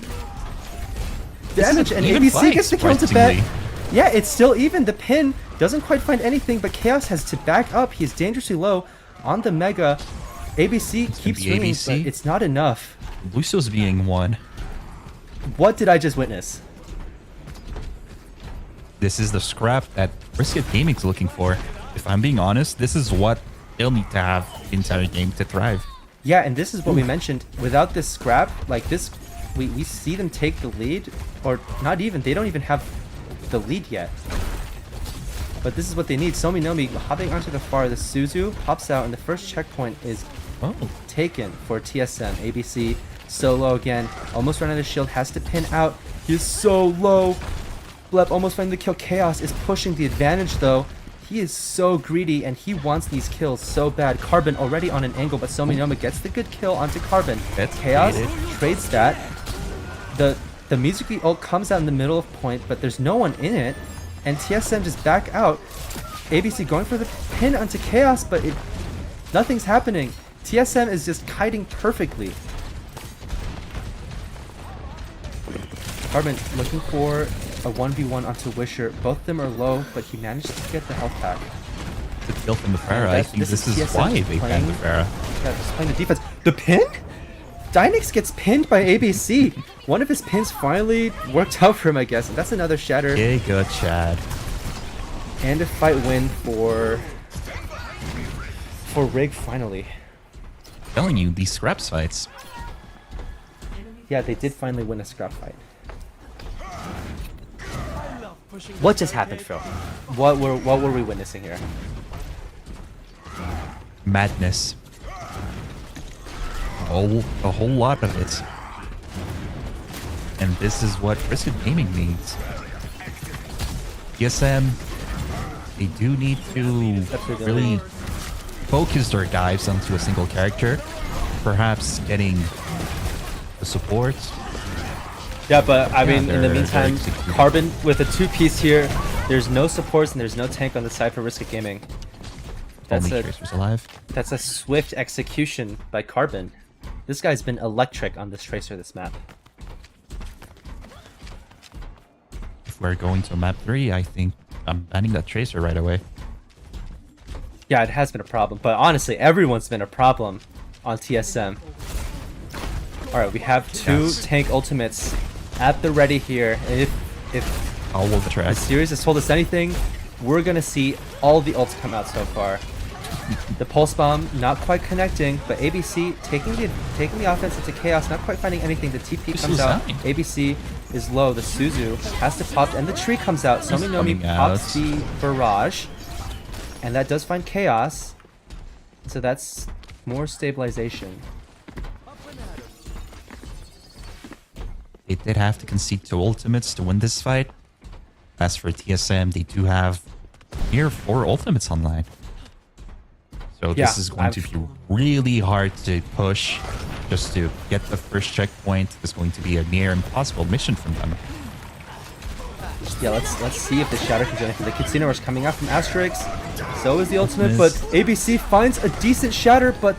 damage, and even ABC fight, gets the kill into Bet. surprisingly. Yeah, it's still even. The pin doesn't quite find anything, but Chaos has to back up. He is dangerously low on the Mega. ABC gonna keeps be swinging, ABC. but it's not enough. Lucio's being one. What did I just witness? This is the scrap that Brisket Gaming's looking for. If I'm being honest, this is what they'll need to have the entire game to thrive. Yeah, and this is what we mentioned. Without this scrap, like this, we see them take the lead, or not even. They don't even have the lead yet. But this is what they need. Somi Nomi hopping onto the far. The Suzu pops out, and the first checkpoint is Oh, taken for TSM. ABC solo again. Almost ran out of shield. Has to pin out. He's so low. Blep almost finding the kill. Chaos is pushing the advantage though. He is so greedy and he wants these kills so bad. Carbon already on an angle, but Somi Nomi gets the good kill onto Carbon. That's Chaos creative. trades that. The Mizuki ult comes out in the middle of point, but there's no one in it. And TSM just back out. ABC going for the pin onto Chaos, but nothing's happening. TSM is just kiting perfectly. Carbon looking for a 1v1 onto Wisher. Both of them are low, but he managed to get the health pack. the kill from the Pharah. I That's- think this this is is TSM why they playing- banned the Pharah. Yeah, just playing the defense. The pin? Dynix gets pinned by ABC. One of his pins finally worked out for him, I guess. And that's another shatter. Okay, good, Chad. And a fight win for Rig finally. Telling you, these scraps fights. Yeah, they did finally win a scrap fight. What just happened, Phil? What were we witnessing here? Madness. A whole lot of it. And this is what Risked Gaming needs. TSM, they do need to really focus their dives onto a single character. Perhaps getting the support. Yeah, but I mean, in the they're meantime, executing. Carbon with a 2-piece here. There's no supports and there's no tank on the side for Risked Gaming. Only Tracer's alive. That's a swift execution by Carbon. This guy's been electric on this Tracer this map. If we're going to map 3, I think I'm banning that Tracer right away. Yeah, it has been a problem, but honestly, everyone's been a problem on TSM. Alright, we have 2 Yes. tank ultimates at the ready here. And if All of the the track. series has told us anything, we're gonna see all the ults come out so far. The pulse bomb not quite connecting, but ABC taking the offense into chaos, not quite finding anything. The TP This comes is out. nine. ABC is low. The Suzu has to pop, and the tree comes out. Sominomi coming pops out. the barrage, and that does find chaos. So that's more stabilization. They did have to concede 2 ultimates to win this fight. As for TSM, they do have near 4 ultimates online. So Yeah, this is going to be really hard to push just to get the first checkpoint. It's going to be a near impossible mission from them. Yeah, let's see if the Shatter can do anything. The Kitsune Rush coming out from Asterix. So is the ultimate, Ultimate. but ABC finds a decent Shatter, but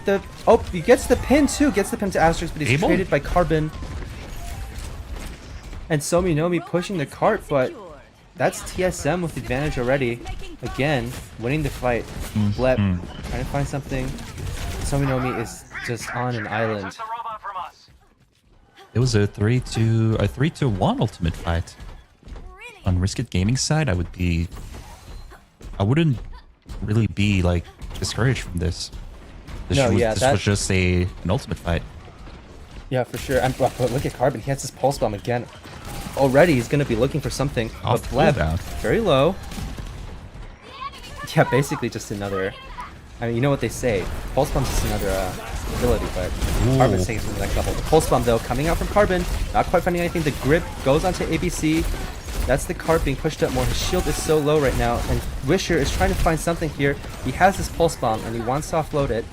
he gets the pin too. Gets the pin to Asterix, but he's Able? traded by Carbon. And Sominomi pushing the cart, but that's TSM with advantage already. Again, winning the fight. Blep trying to find something. Sominomi is just on an island. It was a 3-1 ultimate fight. On Risked Gaming side, I wouldn't really be like discouraged from this. This was just an ultimate fight. Yeah, for sure. But look at Carbon. He has his pulse bomb again. Already, he's going to be looking for something. Off But Bleb, cooldown. very low. Yeah, basically just another... I mean, you know what they say. Pulse bomb's just another ability, but Carbon's taking it to the next level. The pulse bomb, though, coming out from Carbon. Not quite finding anything. The grip goes onto ABC. That's the cart being pushed up more. His shield is so low right now. And Wisher is trying to find something here. He has his pulse bomb, and he wants to offload it.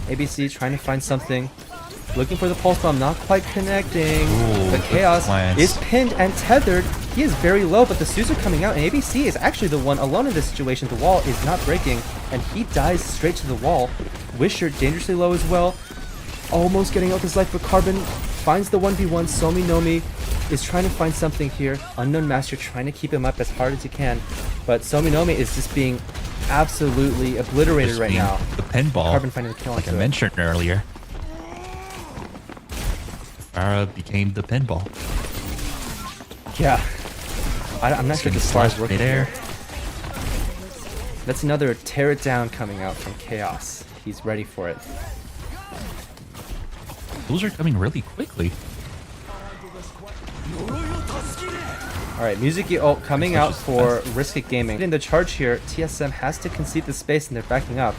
ABC trying to find something. Looking for the pulse bomb, not quite connecting. Ooh, The good Chaos plans. is pinned and tethered. He is very low, but the Suzu coming out, and ABC is actually the one alone in this situation. The wall is not breaking, and he dies straight to the wall. Wisher dangerously low as well. Almost getting out his life, but Carbon finds the 1v1. Sominomi is trying to find something here. Unknown Master trying to keep him up as hard as he can, but Sominomi is just being absolutely obliterated Just right being now. The pinball, Carbon finding the kill like I onto it. mentioned earlier. Farah became the pinball. Yeah. I'm not sure if this far is working there. here. That's another tear it down coming out from Chaos. He's ready for it. Those are coming really quickly. Alright, Mizuki ult coming out for Risked Gaming. In the charge here, TSM has to concede the space and they're backing up.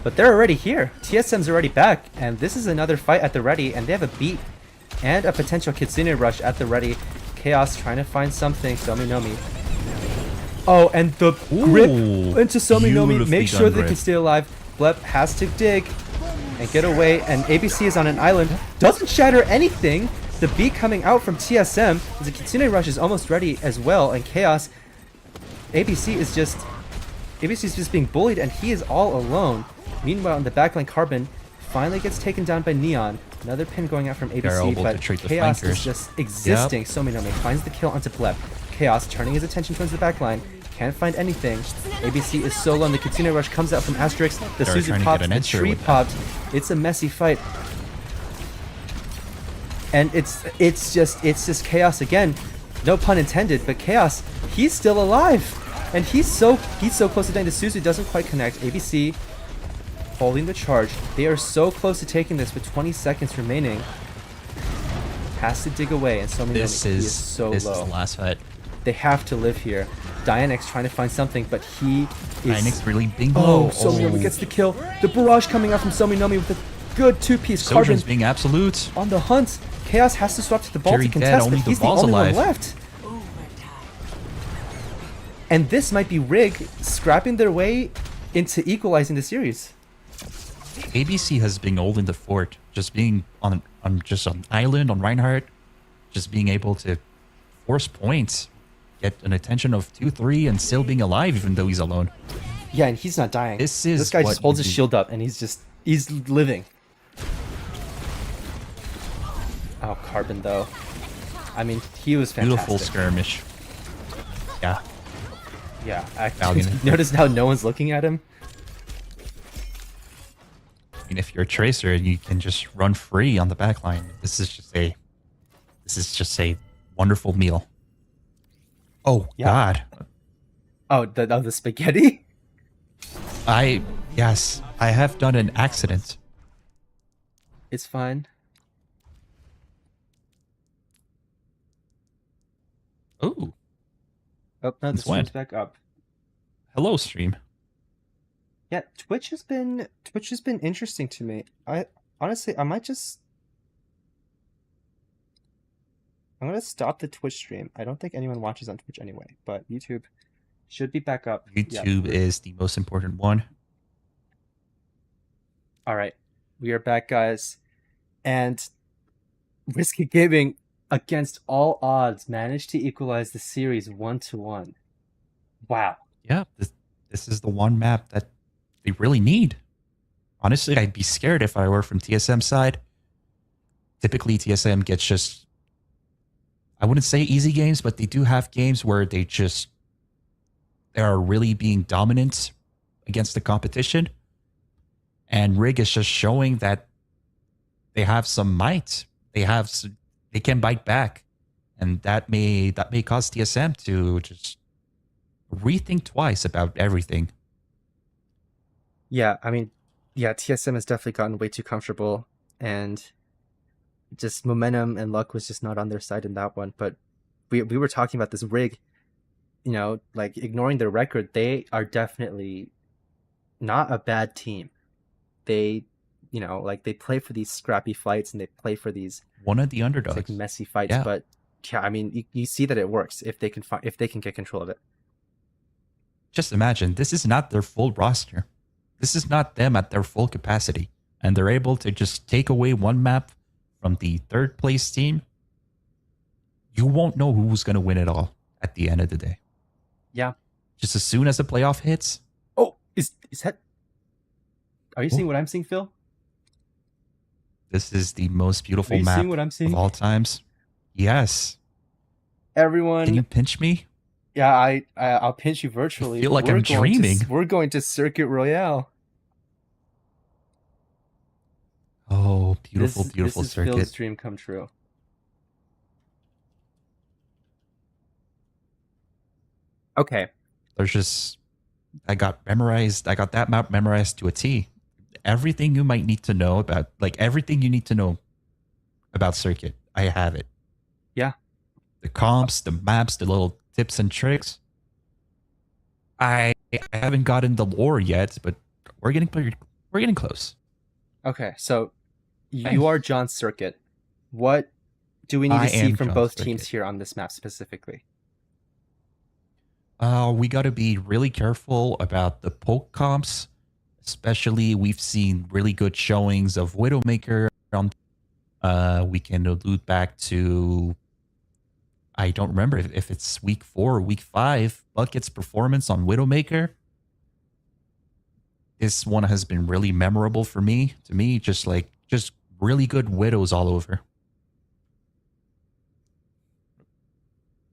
But they're already here. TSM's already back, and this is another fight at the ready, and they have a beat and a potential Kitsune rush at the ready. Chaos trying to find something. Sominomi. Oh, and the grip Ooh, into Sominomi. beautifully Make sure done they grip. can stay alive. Blep has to dig and get away, and ABC is on an island. Doesn't shatter anything. The beat coming out from TSM. The Kitsune rush is almost ready as well, and Chaos. ABC is just being bullied, and he is all alone. Meanwhile, in the backline, Carbon finally gets taken down by Neon. Another pin going out from They're ABC, able but to treat the Chaos flankers. is just existing. Sominomi finds the kill onto Blep. Chaos turning his attention towards the backline. Can't find anything. ABC is so low, and the Kitsune rush comes out from Asterix. The They're Suzu trying to popped, get an the answer tree with that. popped. It's a messy fight. And it's just Chaos again. No pun intended, but Chaos, he's still alive. And he's so close to dying. The Suzu doesn't quite connect. ABC holding the charge. They are so close to taking this with 20 seconds remaining. Has to dig away, and Somi This Nomi, he is is so this low. is the last fight. They have to live here. Dianex trying to find something, but he is... Dianex really being Oh, low. Somi Nomi gets the kill. The barrage coming out from Somi Nomi with a good two-piece carbon Sojourn's being absolute. on the hunt. Chaos has to swap to the ball Jerry to contest, dead, only but he's the Duval's only alive. one left. And this might be Rig scrapping their way into equalizing the series. ABC has been holding the fort, just being on just an island on Reinhardt, just being able to force points, get an attention of 2-3, and still being alive even though he's alone. Yeah, and he's not dying. This is This guy what just holds you his do. shield up, and he's living. Oh, Carbon though. I mean, he was fantastic. Beautiful skirmish. Yeah. Yeah, actually, Valiant. notice how no one's looking at him. I mean, if you're a tracer, you can just run free on the backline. This is just a wonderful meal. Oh Yeah. God. Oh, the spaghetti. Yes, I have done an accident. It's fine. Ooh. Oh no, the Since when? stream's back up. Hello, stream. Yeah, Twitch has been interesting to me. I honestly, I'm gonna stop the Twitch stream. I don't think anyone watches on Twitch anyway, but YouTube should be back up. Yeah. YouTube is the most important one. All right, we are back, guys, and Risky Gaming, against all odds, managed to equalize the series 1-1. Wow. Yeah, this is the one map that they really need. Honestly, I'd be scared if I were from TSM side. Typically, TSM gets just, I wouldn't say easy games, but they do have games where they are really being dominant against the competition. And Rig is just showing that they have some might. They can bite back, and that may cause TSM to just rethink twice about everything. Yeah, I mean, yeah, TSM has definitely gotten way too comfortable, and just momentum and luck was just not on their side in that one. But we were talking about this Rig, like ignoring their record, they are definitely not a bad team. They, like they play for these scrappy fights and they play for these One of the underdogs. like messy fights. Yeah. But yeah, I mean, you see that it works if they can get control of it. Just imagine, this is not their full roster. This is not them at their full capacity. And they're able to just take away one map from the third place team. You won't know who's going to win it all at the end of the day. Yeah. Just as soon as the playoff hits, Oh, is that? Are you seeing what I'm seeing, Phil? this is the most Are beautiful you map seeing what I'm seeing? of all times. Yes. Everyone, Can you pinch me? yeah, I'll pinch you virtually. I feel like I'm going to- dreaming. we're going to Circuit Royale. Oh, beautiful, This beautiful is Phil's circuit. dream come true. Okay. There's just, I got that map memorized to a T. Everything you might need to know about, like everything you need to know about circuit, I have it. Yeah. The comps, the maps, the little tips and tricks. I haven't gotten the lore yet, but we're getting close. Okay. So Nice. you are John Circuit. What do we need I to see am from John both Circuit. teams here on this map specifically? We got to be really careful about the poke comps, especially we've seen really good showings of Widowmaker. We can allude back to, I don't remember if it's week 4 or week 5, Bucket's performance on Widowmaker. This one has been really memorable for me. To me, just really good Widows all over.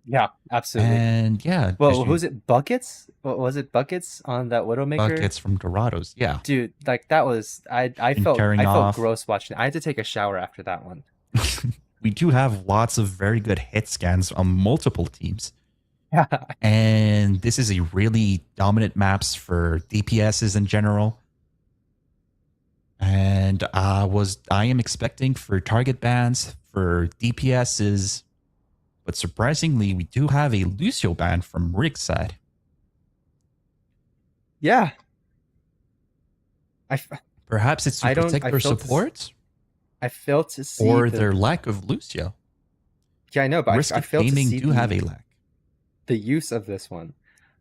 Yeah, absolutely. And yeah. Well, just who's it? Buckets? What was it? Buckets on that Widowmaker? Buckets from Dorados. Yeah. Dude, like that was I And felt carrying off. gross watching it. I had to take a shower after that one. We do have lots of very good hit scans on multiple teams. Yeah. And this is a really dominant maps for DPSs in general. And I am expecting for target bans, for DPSs, but surprisingly, we do have a Lucio ban from Rick's side. Yeah. Perhaps it's to I don't- protect I their failed to s- support I failed to see or the, their lack of Lucio. yeah, I know, but Risk I of failed to Gaming see do have a lack. the use of this one.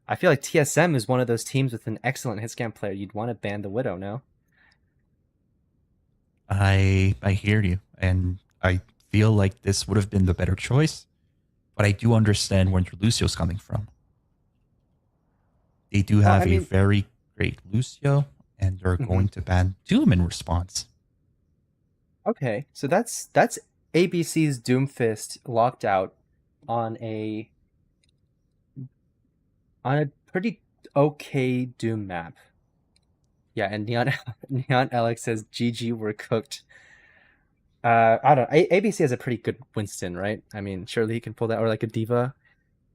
I feel like TSM is one of those teams with an excellent hitscan player. You'd want to ban the Widow, no? I hear you, and I feel like this would have been the better choice, but I do understand where Lucio's coming from. They do have I mean- a very great Lucio, and they're going to ban Doom in response. Okay, so that's ABC's Doomfist locked out on a pretty okay Doom map. Yeah, and Neon Alex says GG, we're cooked. I don't know. ABC has a pretty good Winston, right? I mean, surely he can pull that, or like a Diva.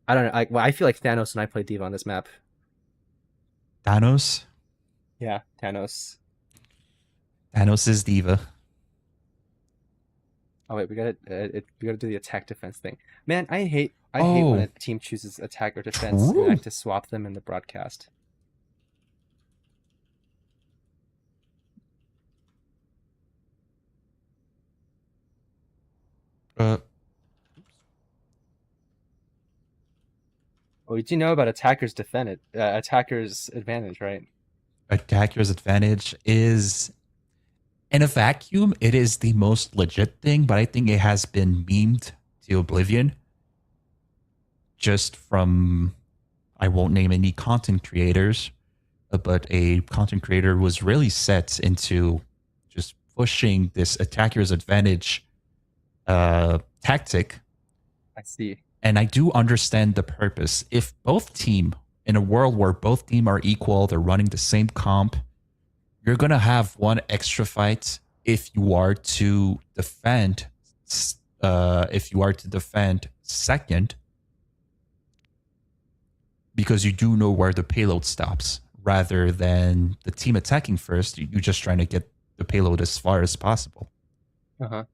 I don't know. I feel like Thanos when I play Diva on this map. Thanos? Yeah, Thanos. Thanos is Diva. Oh wait, we gotta do the attack defense thing. Man, I hate when Oh. a team chooses attack or defense and I have to swap them in the broadcast. Uh, Well, did you know about attackers attackers advantage, right? attacker's advantage is, in a vacuum, it is the most legit thing, but I think it has been memed to oblivion. Just from, I won't name any content creators, but a content creator was really set into just pushing this attacker's advantage tactic. I see. And I do understand the purpose. If both team, in a world where both team are equal, they're running the same comp, you're going to have one extra fight if you are to defend second, because you do know where the payload stops, rather than the team attacking first. You're just trying to get the payload as far as possible. Uh-huh.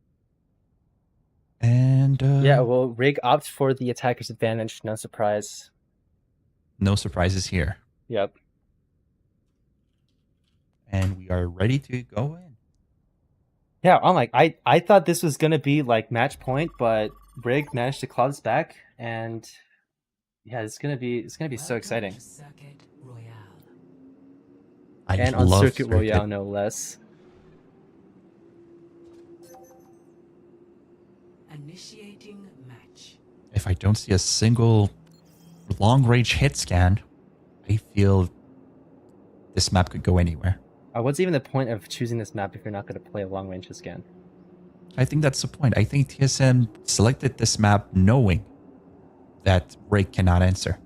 And Yeah, well, Rig opts for the attacker's advantage, no surprise. no surprises here. Yep. And we are ready to go in. Yeah, I'm like, I thought this was gonna be like match point, but Rig managed to claw this back, and yeah, it's gonna be so exciting. Circuit Royale. I And on love Circuit Royale, no less. Initiating match. If I don't see a single long-range hit scan, I feel this map could go anywhere. What's even the point of choosing this map if you're not going to play a long range scan? I think that's the point. I think TSM selected this map knowing that Ray cannot answer.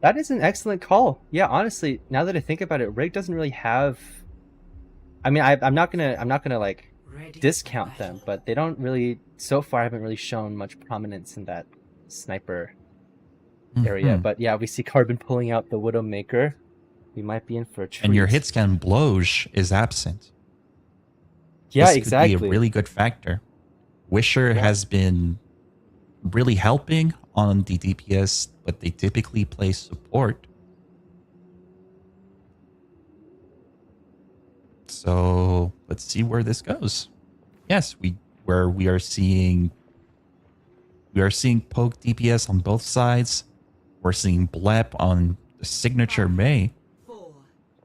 That is an excellent call. Yeah, honestly, now that I think about it, Rig doesn't really have. I mean, I'm not gonna like Ready discount for them, battle. but they don't really so far haven't really shown much prominence in that sniper area. Mhm. But yeah, we see Carbon pulling out the Widowmaker. We might be in for a treat. And your hit scan Bloge is absent. Yeah, This exactly. could be a really good factor. Wisher has been really helping on the DPS, but they typically play support. So let's see where this goes. Yes, we are seeing poke DPS on both sides. We're seeing Blep on the signature May. 4,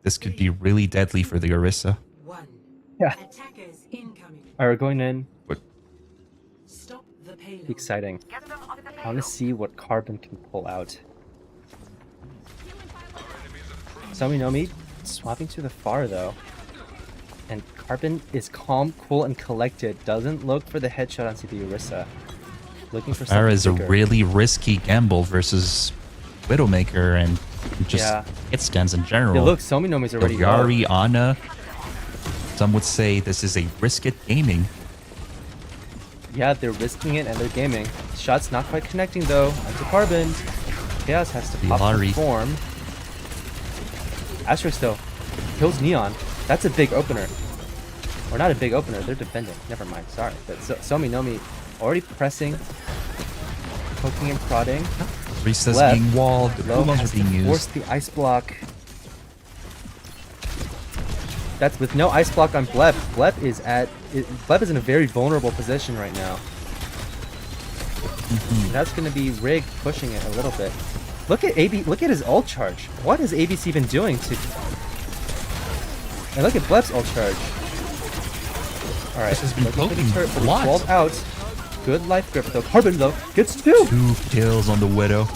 This could be really deadly for the Orisa. 1. Yeah. Attackers incoming. All right, we're going in. Stop the payload. Exciting. I want to see what Carbon can pull out. Sominomi swapping to the far though. And Carbon is calm, cool, and collected. Doesn't look for the headshot onto the Orisa. Looking for Farah something is a bigger. really risky gamble versus Widowmaker and just Yeah. hit scans in general. Yeah, look, Sominomi's already low. Yari, Ana. Some would say this is a risk it gaming. Yeah, they're risking it and they're gaming. Shot's not quite connecting though. Onto Carbon. Chaos has to pop Yari. the form. Astro still kills Neon. That's a big opener. Or not a big opener, they're defending. Never mind, sorry. But Somi Nomi already pressing, poking and prodding. Rista's Left. being walled. The Low cooldows has are being to force used. the ice block. That's with no ice block on Blep. Blep is in a very vulnerable position right now. That's going to be Rig pushing it a little bit. Look at his ult charge. What has ABC been doing to? And look at Blep's ult charge. All right, This has been looking for the poking turret, but a it's lot. walled out. Good life grip though. Carbon though gets 2. 2 kills on the Widow.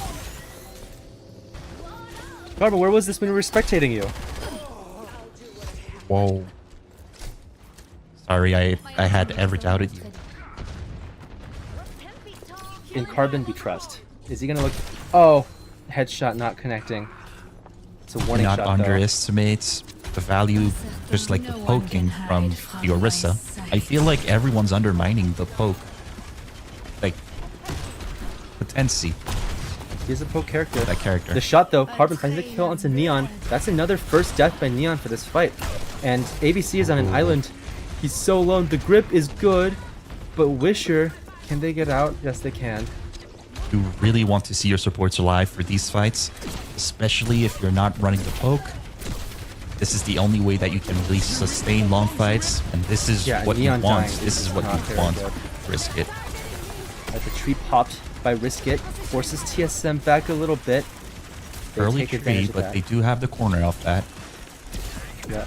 Carbon, where was this when we were spectating you? Whoa. Sorry, I had ever doubted you. In Carbon we trust. Is he gonna look? Oh, headshot not connecting. It's a warning Not shot though. underestimate the value, just like the poking from the Orisa. I feel like everyone's undermining the poke. Like, Potency, He's a pro character. that character. The shot though, Carbon finds the kill onto Neon. That's another first death by Neon for this fight. And ABC is on an island. He's so alone. The grip is good, but Wisher, can they get out? Yes, they can. You really want to see your supports alive for these fights, especially if you're not running the poke. This is the only way that you can really sustain long fights, and this is Yeah, what you Neon want. dying This is is what not you very want. good. Risk it. The tree popped by Risk It, forces TSM back a little bit. They Early take advantage tree, of but that. they do have the corner off that. Yeah.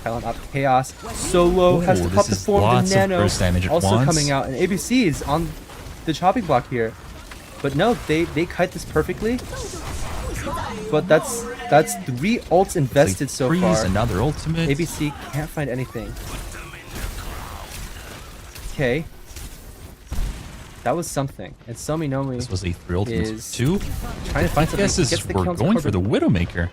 Pylon up Chaos. Solo has to Ooh, pop this the is form. The lots of Nano burst damage at also once. coming out, and ABC is on the chopping block here. But no, they kite this perfectly. But that's 3 ults invested so Freeze, far. another ultimate. ABC can't find anything. Okay. That was something. And Somi Nomi This was a 3 ultimates is for 2. trying to find something. Guess is Gets the we're kill onto going for the Carbon. Widowmaker.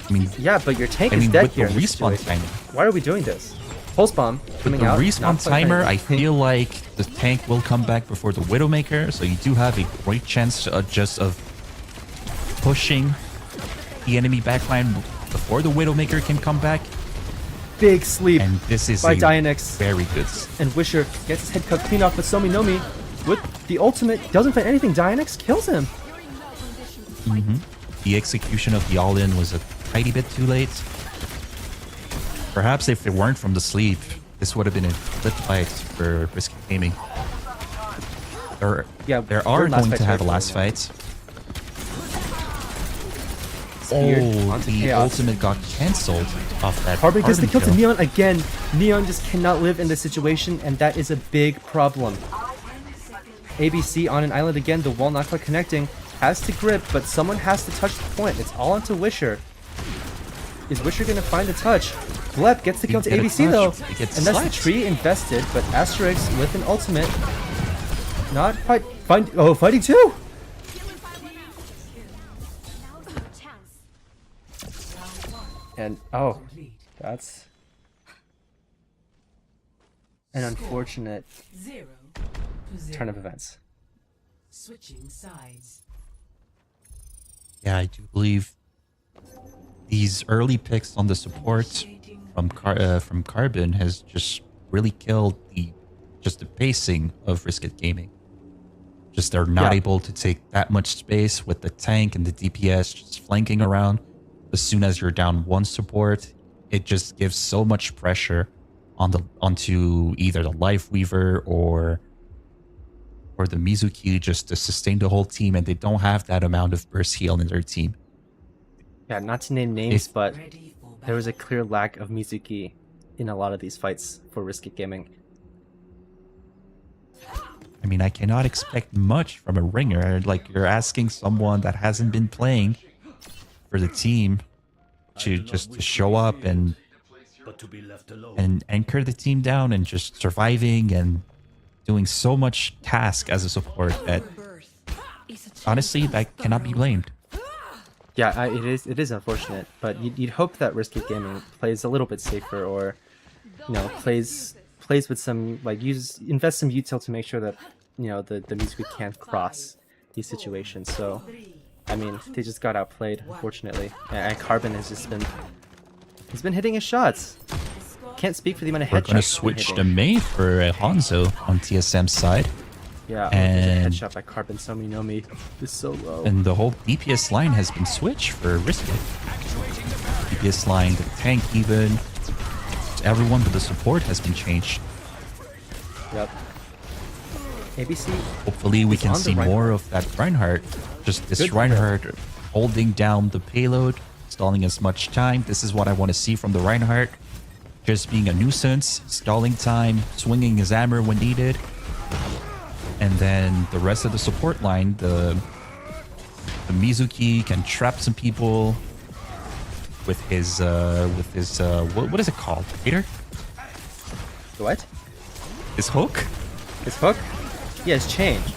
I mean, Yeah, but your tank is dead with the here. in this respawn situation. timer. Why are we doing this? Pulse bomb With coming the out. respawn not quite timer, I finding feel like the tank will come back before the Widowmaker, so you do have a great chance to adjust of pushing the enemy backline before the Widowmaker can come back. big sleep And this is by a Dionyx. very good. And Wisher gets his head cut clean off, but Somi Nomi with the ultimate doesn't find anything. Dionyx kills him. The execution of the all-in was a tiny bit too late. Perhaps if it weren't from the sleep, this would have been a good fight for Risky Gaming. Yeah, There their are last going to fight's have a very last cool, man. fight. Spear Oh, onto the Chaos. ultimate got cancelled off that. Carbon gets the kill to kill. Neon again. Neon just cannot live in this situation, and that is a big problem. ABC on an island again, the wall not quite connecting. Has to grip, but someone has to touch the point. It's all onto Wisher. Is Wisher gonna find the touch? Blep gets the kill to He get a ABC though. touch. He gets And that's the slashed. tree invested, but Asterix with an ultimate. Not quite fighting too! And oh, that's an unfortunate 0 to 0. turn of events. Switching sides. Yeah, I do believe these early picks on the support from Carbon has just really killed the pacing of Risket Gaming. Just they're not Yeah. able to take that much space with the tank and the DPS just flanking around. As soon as you're down one support, it just gives so much pressure onto either the Life Weaver or the Mizuki just to sustain the whole team, and they don't have that amount of burst heal in their team. Yeah, not to name names, If- but Ready for there was a clear lack of Mizuki in a lot of these fights for Risky Gaming. I mean, I cannot expect much from a ringer. Like, you're asking someone that hasn't been playing for the team to show up and anchor the team down and just surviving and doing so much task as a support that honestly that cannot be blamed. Yeah, it is unfortunate, but you'd hope that Risky Gaming plays a little bit safer, or plays with some invest some util to make sure that the Mizuki can't cross these situations. So I mean, they just got outplayed, unfortunately, and Carbon has just been He's been hitting his shots. Can't speak for the amount of We're headshots. gonna he's been switch to hitting. Mei for Hanzo on TSM's side. Yeah, and- and headshot by Carbon Somi Nomi is so low. And the whole DPS line has been switched for Risket. DPS line, the tank even. Everyone but the support has been changed. Yep. ABC. Hopefully we He's can on the see Reinhardt. more of that Reinhardt. Just this Good Reinhardt holding down the payload, stalling as much time. This is what I want to see from the Reinhardt. Just being a nuisance, stalling time, swinging his hammer when needed. And then the rest of the support line, the Mizuki can trap some people with his what is it called? Hater? The what? His hook? His hook? Yeah, it's changed.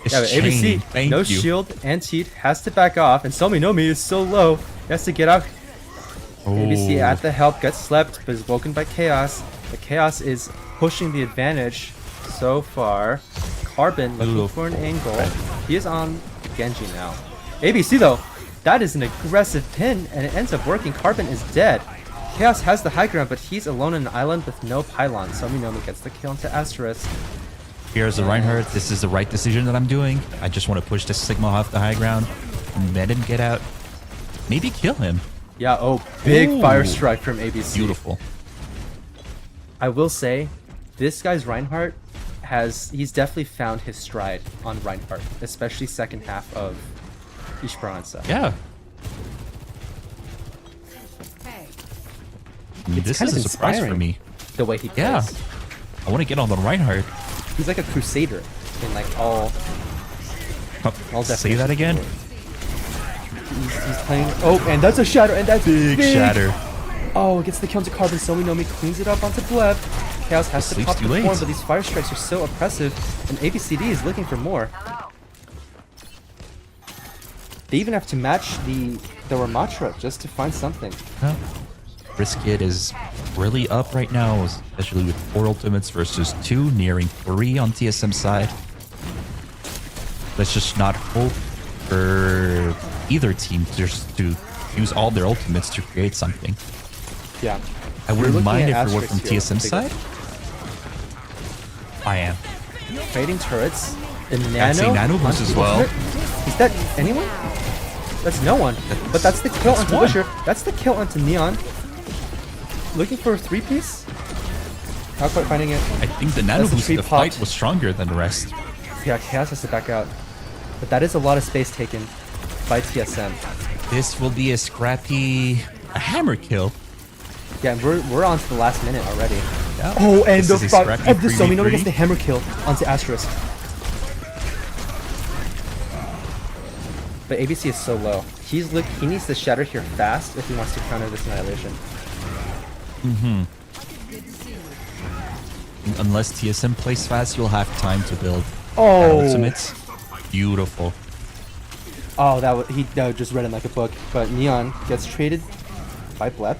His Yeah, but chain. ABC, Thank no you. shield, and cheat, has to back off, and Somi Nomi is so low, he has to get out. ABC Oh. at the help, gets slept, but is woken by Chaos. The Chaos is pushing the advantage so far. Carbon looking for an angle. He is on Genji now. ABC though, that is an aggressive pin, and it ends up working. Carbon is dead. Chaos has the high ground, but he's alone on an island with no pylon. Somi Nomi gets the kill into Asterisk. Here's the Reinhardt. This is the right decision that I'm doing. I just want to push this Sigma off the high ground and let him get out. Maybe kill him. Yeah, oh, big Ooh. fire strike from ABC. Beautiful. I will say, this guy's Reinhardt he's definitely found his stride on Reinhardt, especially second half of Esperanza. Yeah. Hey, I mean, this kind is of a surprise for inspiring. me. The way he plays. Yeah. I want to get on the Reinhardt. He's like a crusader in like all I'll Say definitely- that again. he's playing. Oh, and that's a shatter, and that's Big shatter. Oh, gets the kill to Carbon. Somi Nomi cleans it up onto Bleb. Chaos has to Sleeps pop too the late. form, but these fire strikes are so oppressive, and ABCD is looking for more. They even have to match the Ramatra just to find something. Huh. Brisket is really up right now, especially with 4 ultimates versus 2, nearing 3 on TSM side. Let's just not hope for either team just to use all their ultimates to create something. Yeah. I We're wouldn't looking mind at if it were from Asterisks here. TSM side. I am. Trading turrets. The I'd nano. say nano boost as well. Is that anyone? That's no one. But that's the kill That's onto one. Wisher. That's the kill onto Neon. Looking for a 3-piece? Not quite finding it. I think the nano That's the boost in the tree pot. fight was stronger than the rest. Yeah, Chaos has to back out. But that is a lot of space taken by TSM. This will be a scrappy hammer kill. Yeah, and we're on to the last minute already. Yeah. Oh, and This the is a front scrappy of the Somi Nomi 3v3. gets the hammer kill onto Asterisk. But ABC is so low. He needs to shatter here fast if he wants to counter this annihilation. Unless TSM plays fast, you'll have time to build Oh, ultimates. Beautiful. oh, that would just read it like a book. But Neon gets traded by Blep,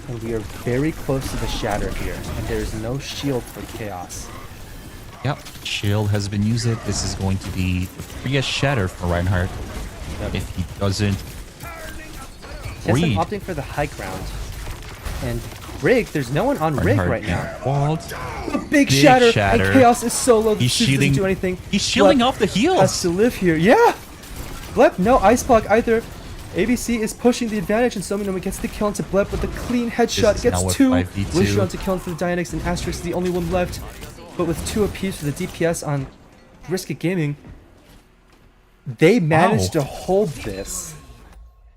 and we are very close to the shatter here. And there is no shield for Chaos. Yep. Shield has been used. This is going to be the freest shatter for Reinhardt. If he doesn't TSM read, opting for the high ground, and Rig. There's no one on Rig Reinhardt right now. getting walled. A big shatter, shatter. and Chaos is so low. He's Suits shielding. doesn't do anything. He's shielding Blep off the has heals. to live here. Yeah! Blep, no ice block either. ABC is pushing the advantage, and Somi Nomi gets the kill into Blep with a clean headshot. is Gets now a 2. 5v2. Wish on to kill for the Dianetics, and Asterix is the only one left. But with 2 apiece for the DPS on Risk It Gaming, they managed Wow. to hold this.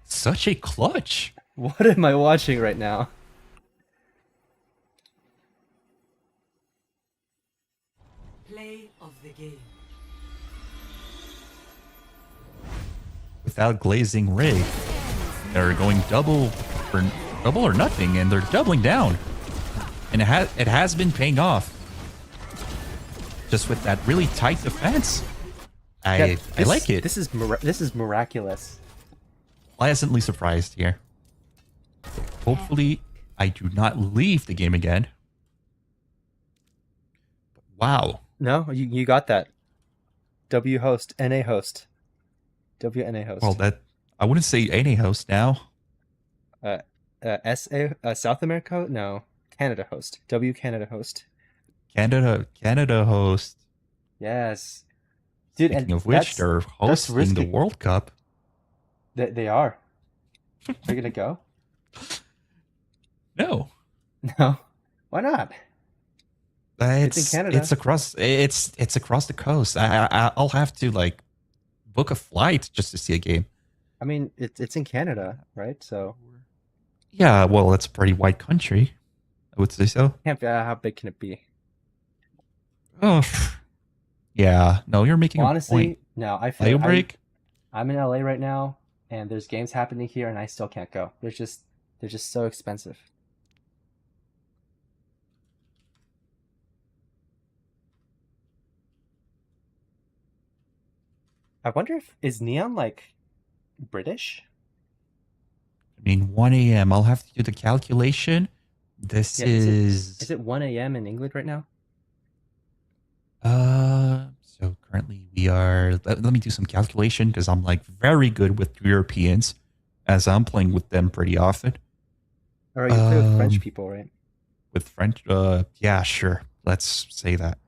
Such a clutch. What am I watching right now? Play of the game. Without glazing Ray, they're going double or nothing, and they're doubling down. And it has been paying off. Just with that really tight defense. I like it. This is miraculous. Pleasantly surprised here. Hopefully, I do not leave the game again. Wow. No, you got that. W host, NA host. WNA host. Well, that I wouldn't say any host now. South America? No, Canada host. W Canada host. Canada host. Yes, dude. Speaking And of which, they're that's hosting the risky. World Cup. They are. Are you gonna go? No, No. Why not? It's in Canada. it's across across the coast. I'll have to like book a flight just to see a game. I mean, it's in Canada, right? So Yeah, well, it's a pretty wide country. I would say so. can't be, how big can it be? Oh, yeah. No, you're making Well, a honestly, point. no. Bio break. I'm in LA right now, and there's games happening here, and I still can't go. They're just so expensive. I wonder if is Neon like British? I mean, 1 a.m. I'll have to do the calculation. This Yeah, is it 1 a.m. in England right now? So currently we are. Let me do some calculation because I'm like very good with Europeans, as I'm playing with them pretty often. Or you play with French people, right? With French, yeah, sure. Let's say that.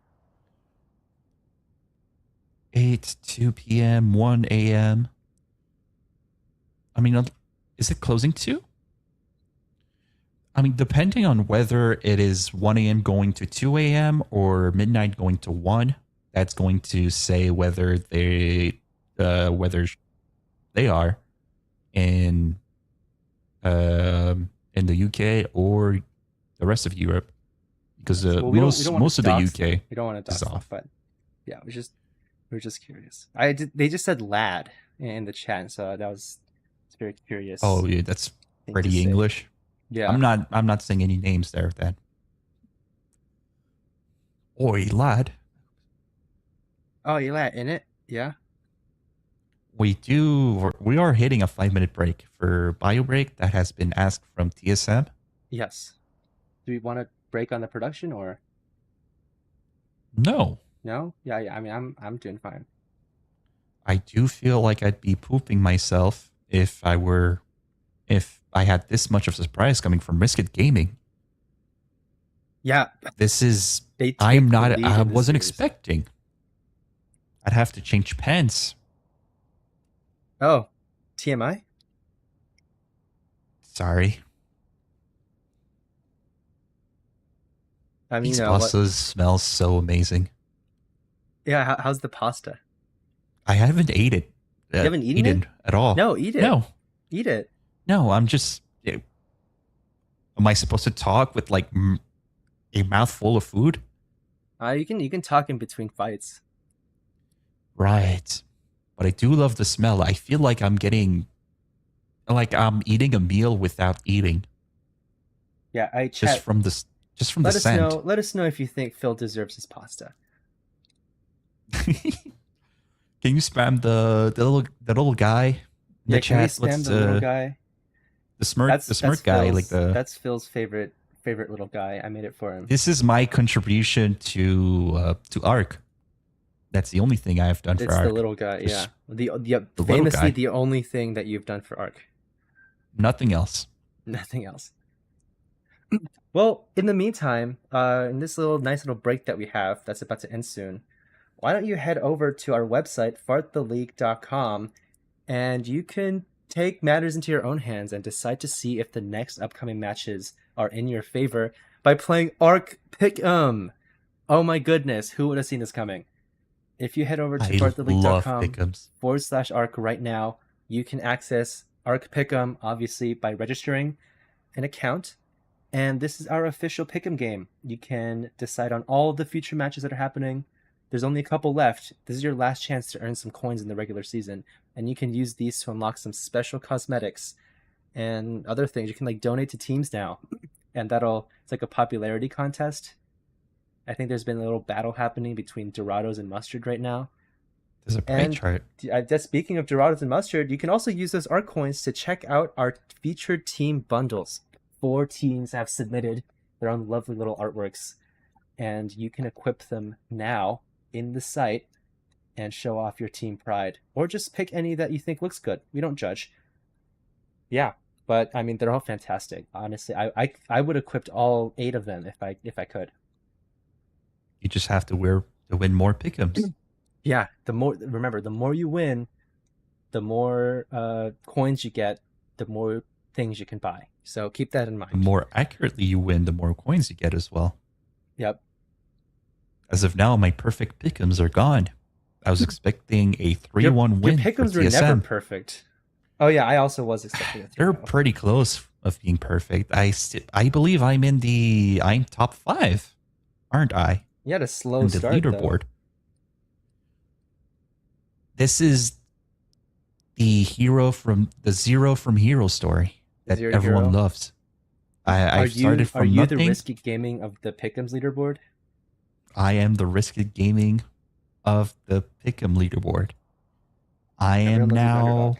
2 p.m., 1 a.m. I mean, is it closing 2? I mean, depending on whether it is 1 a.m. going to 2 a.m. or midnight going to 1, that's going to say whether whether they are in the UK or the rest of Europe, because Well, we don't wanna most of the dox UK them. We don't want to is dox them, off. but yeah, we're just curious. They just said lad in the chat, so it's very curious. Oh yeah, that's thing to pretty say. English. Yeah. I'm not saying any names there then. Oi lad, Oh, you lad in it? Yeah. we are hitting a 5-minute break for bio break that has been asked from TSM. Yes. Do we want to break on the production or No, no? Yeah, yeah. I mean, I'm doing fine. I do feel like I'd be pooping myself if I had this much of a surprise coming from Risket Gaming. Yeah. This is They take I'm the not lead I in this wasn't series. expecting. I'd have to change pants. Oh, TMI? Sorry. I mean, These you know what? pastas smell so amazing. Yeah, how's the pasta? I haven't ate it. You haven't eaten it? at all. No, eat it. No. Eat it. No, I'm just. Am I supposed to talk with like a mouthful of food? You can talk in between fights. Right. But I do love the smell. I feel like I'm eating a meal without eating. Yeah, I Just chat. from the Let us scent. know. Let us know if you think Phil deserves his pasta. Can you spam the little guy in Yeah, the can we chat? spam the little guy? The smirk guy, like That's Phil's favorite little guy. I made it for him. This is my contribution to Arc. That's the only thing I have done for It's Arc. the little guy. Just Yeah, little famously guy. the only thing that you've done for Arc. Nothing else. Nothing else. Well, in the meantime, in this nice little break that we have that's about to end soon, why don't you head over to our website, farttheleague.com, and you can take matters into your own hands and decide to see if the next upcoming matches are in your favor by playing Arc Pick'em. Oh my goodness, who would have seen this coming? If you head over to I love farttheleague.com pick'ems. /arc right now, you can access Arc Pick'em, obviously, by registering an account. And this is our official Pick'em game. You can decide on all of the future matches that are happening. There's only a couple left. This is your last chance to earn some coins in the regular season. And you can use these to unlock some special cosmetics and other things. You can like donate to teams now. And it's like a popularity contest. I think there's been a little battle happening between Dorados and Mustard right now. There's a pie And chart. just speaking of Dorados and Mustard, you can also use those art coins to check out our featured team bundles. 4 teams have submitted their own lovely little artworks, and you can equip them now in the site and show off your team pride. Or just pick any that you think looks good. We don't judge. Yeah. But I mean, they're all fantastic. Honestly, I would equip all 8 of them if I could. You just have to win more pick'ems. Yeah, the more you win, the more coins you get, the more things you can buy. So keep that in mind. The more accurately you win, the more coins you get as well. Yep. As of now, my perfect pick'ems are gone. I was expecting a 3-1 win Your pick'ems for were never TSM. perfect. Oh yeah, I also was expecting a 3-0. They're pretty close of being perfect. I believe I'm top 5, aren't I? You had a slow In the start leaderboard. This is the Zero from Hero story that Zero everyone Hero? loves. I started from are you nothing. the risky gaming of the pick'ems leaderboard? I am the risky gaming of the pick'em leaderboard. I am Everyone loves you, now. underdog.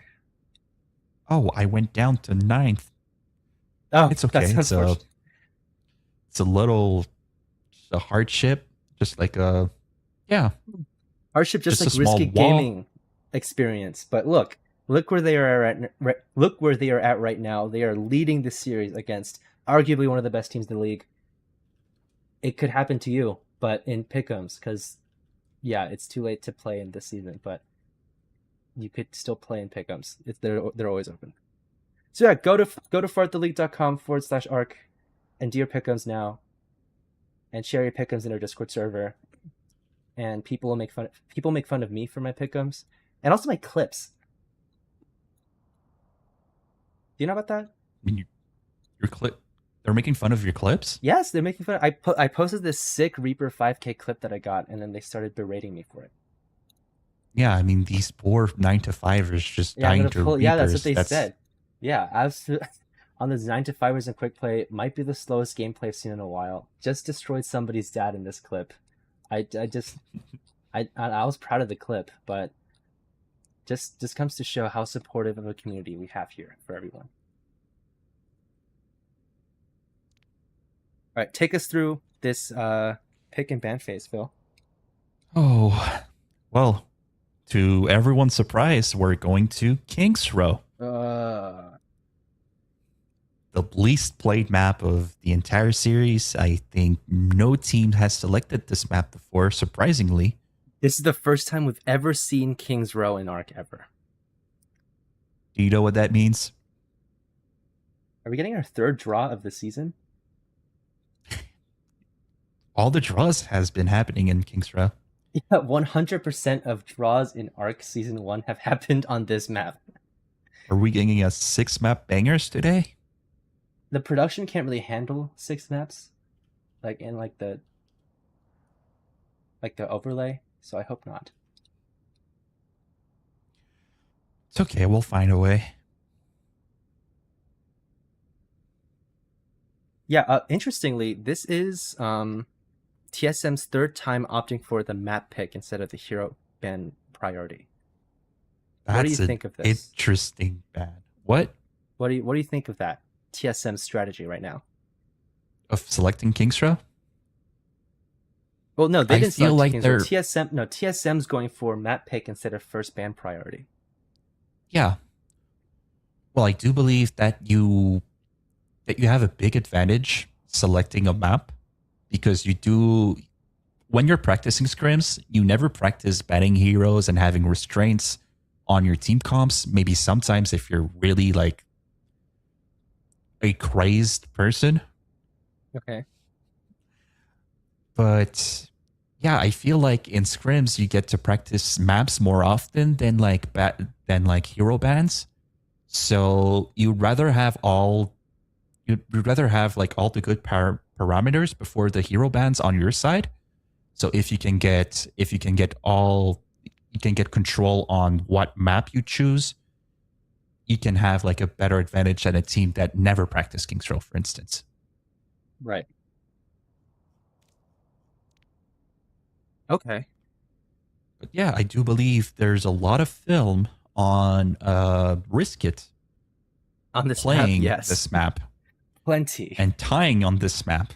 Oh, I went down to 9th. Oh, It's okay. That's unfortunate. It's a hardship, just like a Hardship, just just like a small risky wall. gaming experience. But look where they are at. Look where they are at right now. They are leading the series against arguably one of the best teams in the league. It could happen to you, but in pick'ems, because yeah, it's too late to play in this season. But you could still play in pick'ems. They're always open. So yeah, go to farttheleague.com/arc and do your pick'ems now, and share your pick'ems in our Discord server. And people make fun of me for my pick'ems and also my clips. Do you know about that? I mean, your clip. They're making fun of your clips. Yes, they're making fun. I posted this sick Reaper 5K clip that I got, and then they started berating me for it. Yeah, I mean these poor 9-to-5ers just Yeah, I'm dying gonna to pull. Yeah, that's Reapers. what they said. Yeah, on the 9-to-5ers and quick play might be the slowest gameplay I've seen in a while. Just destroyed somebody's dad in this clip. I was proud of the clip, but just comes to show how supportive of a community we have here for everyone. All right, take us through this pick and ban phase, Phil. Oh, well, to everyone's surprise, we're going to King's Row, the least played map of the entire series. I think no team has selected this map before, surprisingly. This is the first time we've ever seen King's Row in Arc ever. Do you know what that means? Are we getting our 3rd draw of the season? All the draws has been happening in King's Row. Yeah, 100% of draws in Arc Season 1 have happened on this map. Are we getting a 6-map bangers today? The production can't really handle 6 maps, like in the overlay, so I hope not. It's okay, we'll find a way. Yeah, interestingly, this is TSM's 3rd time opting for the map pick instead of the hero ban priority. What do you think of this? Interesting ban. What? What do you think of that TSM strategy right now? Of selecting King's Row? Well, no, they I didn't feel select like King's they're- Row. TSM's going for map pick instead of first ban priority. Yeah. Well, I do believe that you have a big advantage selecting a map because when you're practicing scrims, you never practice banning heroes and having restraints on your team comps. Maybe sometimes if you're really like a crazed person. Okay. But yeah, I feel like in scrims you get to practice maps more often than like hero bans. So you'd rather have like all the good parameters before the hero bans on your side. So if you can get control on what map you choose, you can have like a better advantage than a team that never practiced King's Row, for instance. Right. Okay. But yeah, I do believe there's a lot of film on Risk It On this playing map, yes. this map Plenty. and tying on this map.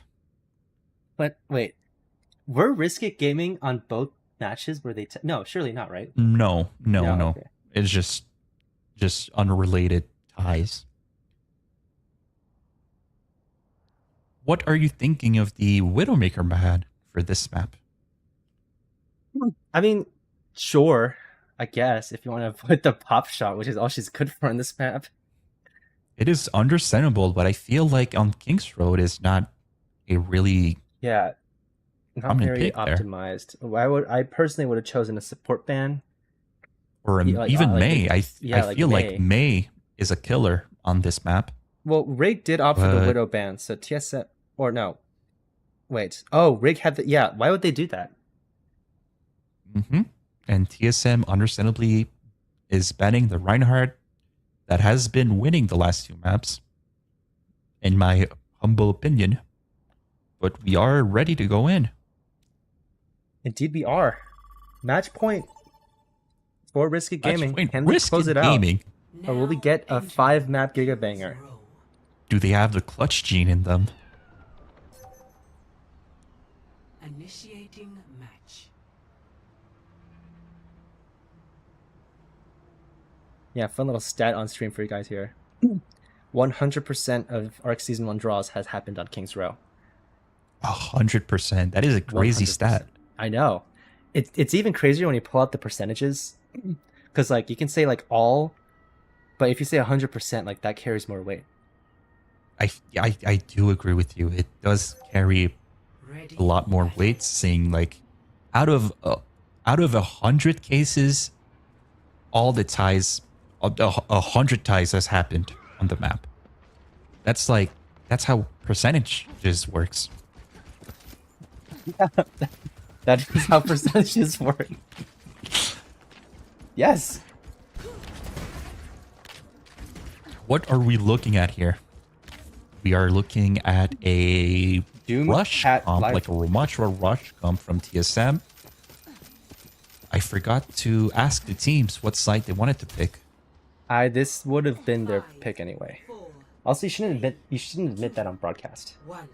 But wait, were Risk It Gaming on both matches? Were they? No, surely not, right? No. Okay. It's just unrelated ties. what are you thinking of the Widowmaker man for this map? I mean, sure, I guess if you want to put the pop shot, which is all she's good for on this map. It is understandable, but I feel like on King's Road is not a really Yeah, not common very pick there. optimized. I personally would have chosen a support ban. Or Yeah, like, even like May. the- I yeah, like feel May. like May is a killer on this map. Well, Rig did opt for the But- Widow ban, so TSM or no, wait. Oh, Rig had the yeah. Why would they do that? And TSM understandably is banning the Reinhardt that has been winning the last two maps, in my humble opinion. But we are ready to go in. Indeed, we are. Match point for Risky Gaming. Match point, Can we Risky close it out, Gaming. or will we get a 5-map Giga Banger? Do they have the clutch gene in them? Initiating match. Yeah, fun little stat on stream for you guys here. 100% of ARC Season 1 draws has happened on King's Row. 100%. That is a crazy 100%. stat. I know. It's even crazier when you pull out the percentages. Because, like, you can say, like, all, but if you say 100%, like, that carries more weight. I do agree with you. It does carry Ready. a lot more weight, saying like out of 100 cases, all the ties, 100 ties has happened on the map. That's how percentage just works. That is how percentages work. Yes. What are we looking at here? We are looking at a Doom rush at comp, live- like a Ramatra rush comp from TSM. I forgot to ask the teams what site they wanted to pick. This would have been their pick anyway. 4, Also, you shouldn't admit that on broadcast. 1.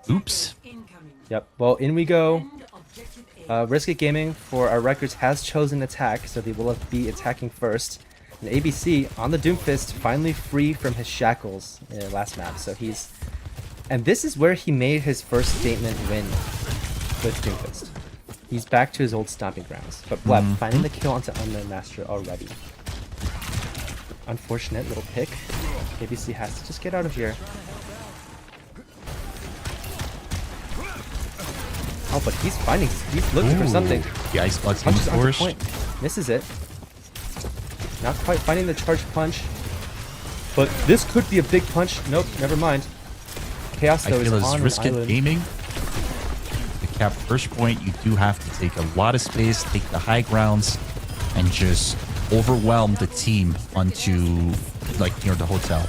Oops. Incoming. Yep. Well, in we go. End objective A. Risky Gaming, for our records, has chosen attack, so they will be attacking first. And ABC, on the Doomfist, finally free from his shackles in last map. So he's... And this is where he made his first statement win with Doomfist. He's back to his old stomping grounds. But Bleb finding the kill onto Unknown Master already. Unfortunate little pick. ABC has to just get out of here. Oh, but he's looking for something. The ice box Punches onto force. point. Misses it. Not quite finding the charge punch. But this could be a big punch. Nope, never mind. Chaos, I though, is feel as on an Risk It island. Gaming, to cap first point, you do have to take a lot of space, take the high grounds, and just overwhelm the team onto, like, near the hotel.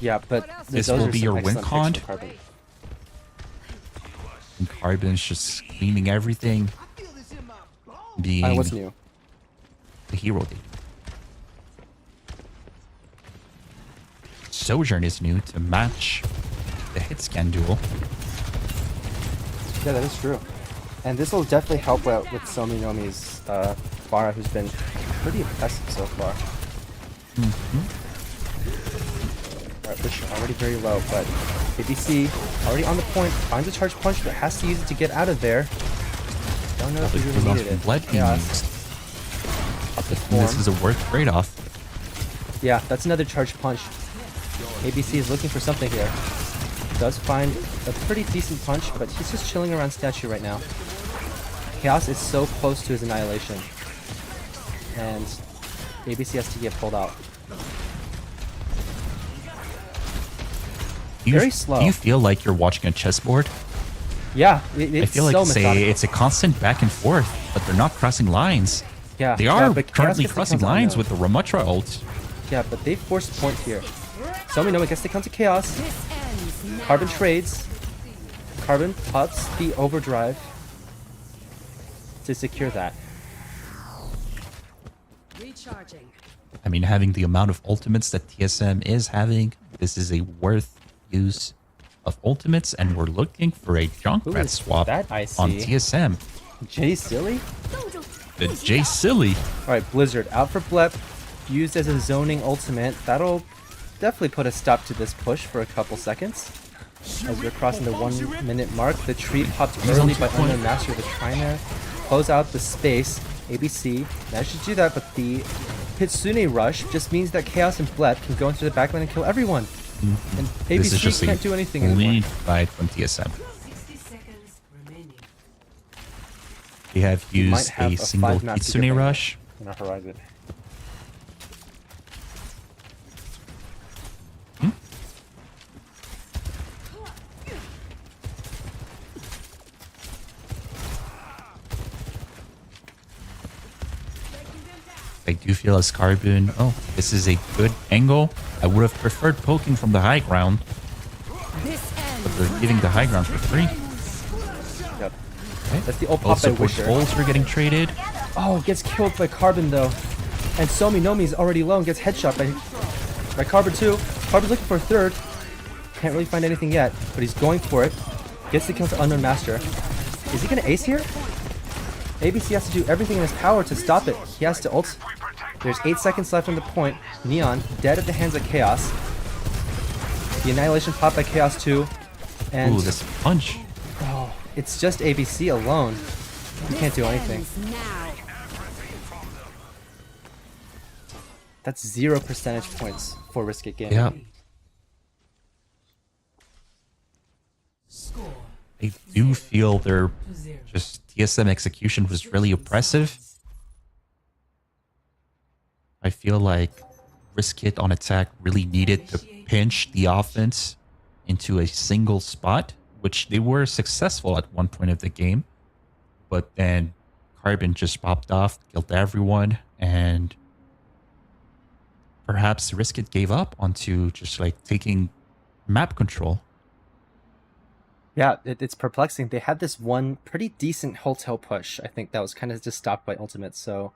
Yeah, but This those will are be some your win excellent picks con. from Carbon. And Carbon's just screaming everything, being What's new? the hero. Sojourn is new to match the hit scan duel. Yeah, that is true. And this will definitely help out with Somi Nomi's Pharah, who's been pretty impressive so far. Alright, Wish already very low, but ABC already on the point, finds a charge punch, but has to use it to get out of there. Don't know if he really needed it. Blood being Chaos. used. Up the And this form. is a worth trade-off. Yeah, that's another charge punch. ABC is looking for something here. Does find a pretty decent punch, but he's just chilling around statue right now. Chaos is so close to his annihilation. And ABC has to get pulled out. Very slow. Do you feel like you're watching a chessboard? Yeah, I it's feel like so it's methodical. it's a constant back and forth, but they're not crossing lines. Yeah, They yeah, are but Chaos currently gets the crossing counter on lines though. with the Ramatra ult. Yeah, but they forced point here. Somi Nomi gets the counter Chaos. This ends now. Carbon trades. Carbon pops the overdrive to secure that. Recharging. I mean, having the amount of ultimates that TSM is having, this is a worth use of ultimates, and we're looking for a Who Junkrat is swap that I on see? TSM. Jay Silly? The J Silly. Alright, Blizzard out for Blep. Used as a zoning ultimate. That'll definitely put a stop to this push for a couple seconds. As we're crossing the 1 minute mark, the tree popped early by Unknown Master. They're trying to close out the space. ABC managed to do that, but the Hitsune Rush just means that Chaos and Blep can go into the backline and kill everyone. And This is ABC just can't do anything anymore. lead fight from TSM. 60 seconds remaining. They have We might used have a a single 5-map to Kitsune defend. rush. On our horizon. I do feel as Carbon. Oh, this is a good angle. I would have preferred poking from the high ground, This ends. but they're giving the high ground for free. Yep. Okay. That's the old All pop by support Wisher. holes are getting traded. Oh, gets killed by Carbon though. And Somi Nomi's already low and gets headshot by Carbon too. Carbon's looking for a third. Can't really find anything yet, but he's going for it. Gets the kill to Unknown Master. Is he gonna ace here? ABC has to do everything in his power to stop it. He has to ult. There's 8 seconds left on the point. Neon dead at the hands of Chaos. The Annihilation popped by Chaos too. And Ooh, this punch. oh, it's just ABC alone. He can't do anything. Ends now. That's 0 percentage points for Risk It Gaming. Yeah. Score I do feel their to 0. just TSM execution was really oppressive. I feel like Risk It on attack really needed to pinch the offense into a single spot, which they were successful at one point of the game. But then Carbon just popped off, killed everyone, and perhaps Risk It gave up onto just like taking map control. Yeah, it's perplexing. They had this one pretty decent hotel push. I think that was kind of just stopped by ultimate. So,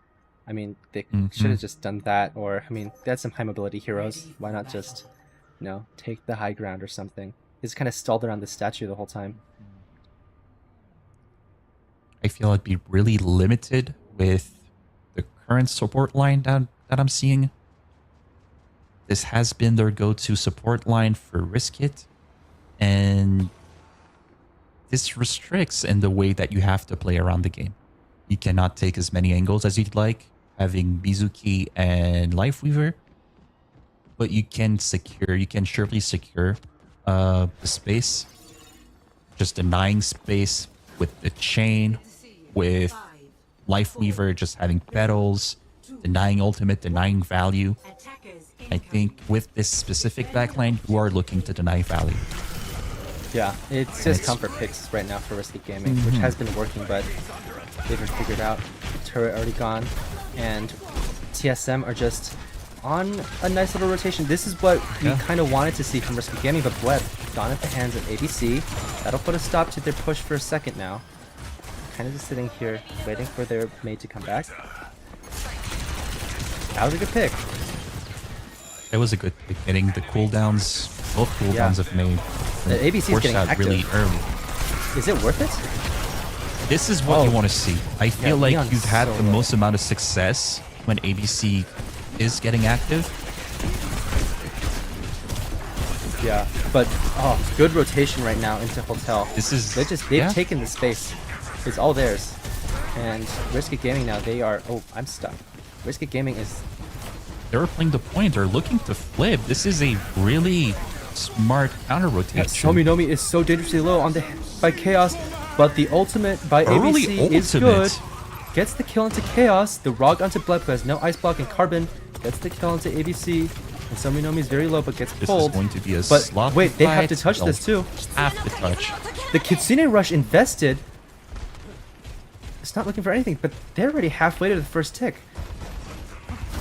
I mean, they should have just done that. Or, I mean, they had some high mobility heroes. Why not just, you know, take the high ground or something? They just kind of stalled around the statue the whole time. I feel I'd be really limited with the current support line that I'm seeing. This has been their go-to support line for Risk It, and this restricts in the way that you have to play around the game. You cannot take as many angles as you'd like, having Mizuki and Lifeweaver, but you can surely secure the space, just denying space with the chain, with Lifeweaver just having petals, denying ultimate, denying value. I think with this specific backline, you are looking to deny value. Yeah, it's just comfort picks right now for Risk It Gaming, which has been working, but they haven't figured out. The turret already gone, and TSM are just on a nice little rotation. This is what we kind of wanted to see from Risk It Gaming, but Bled gone at the hands of ABC. That'll put a stop to their push for a second now. Kind of just sitting here, waiting for their mate to come back. That was a good pick. It was a good pick. Getting the cooldowns, both cooldowns have made The ABC is forced getting out active. really early. Is it worth it? This is what you want to see. I feel like Neon's you've had so the low. most amount of success when ABC is getting active. Yeah, but good rotation right now into Hotel. This is They've taken the space. It's all theirs. And Risk It Gaming now, they are I'm stuck. Risk It Gaming is They're playing the point. They're looking to flip. This is a really smart counter rotation. Shomi Nomi is so dangerously low on by Chaos, but the ultimate by Early ABC is ultimate. good. Gets the kill into Chaos. The Rog onto Blep, who has no ice block, and Carbon gets the kill into ABC. And Shomi Nomi is very low, but gets This pulled. is going to be a But sloppy wait, they have to fight. touch They'll this too. just have to touch. The Kitsune Rush invested. It's not looking for anything, but they're already halfway to the first tick.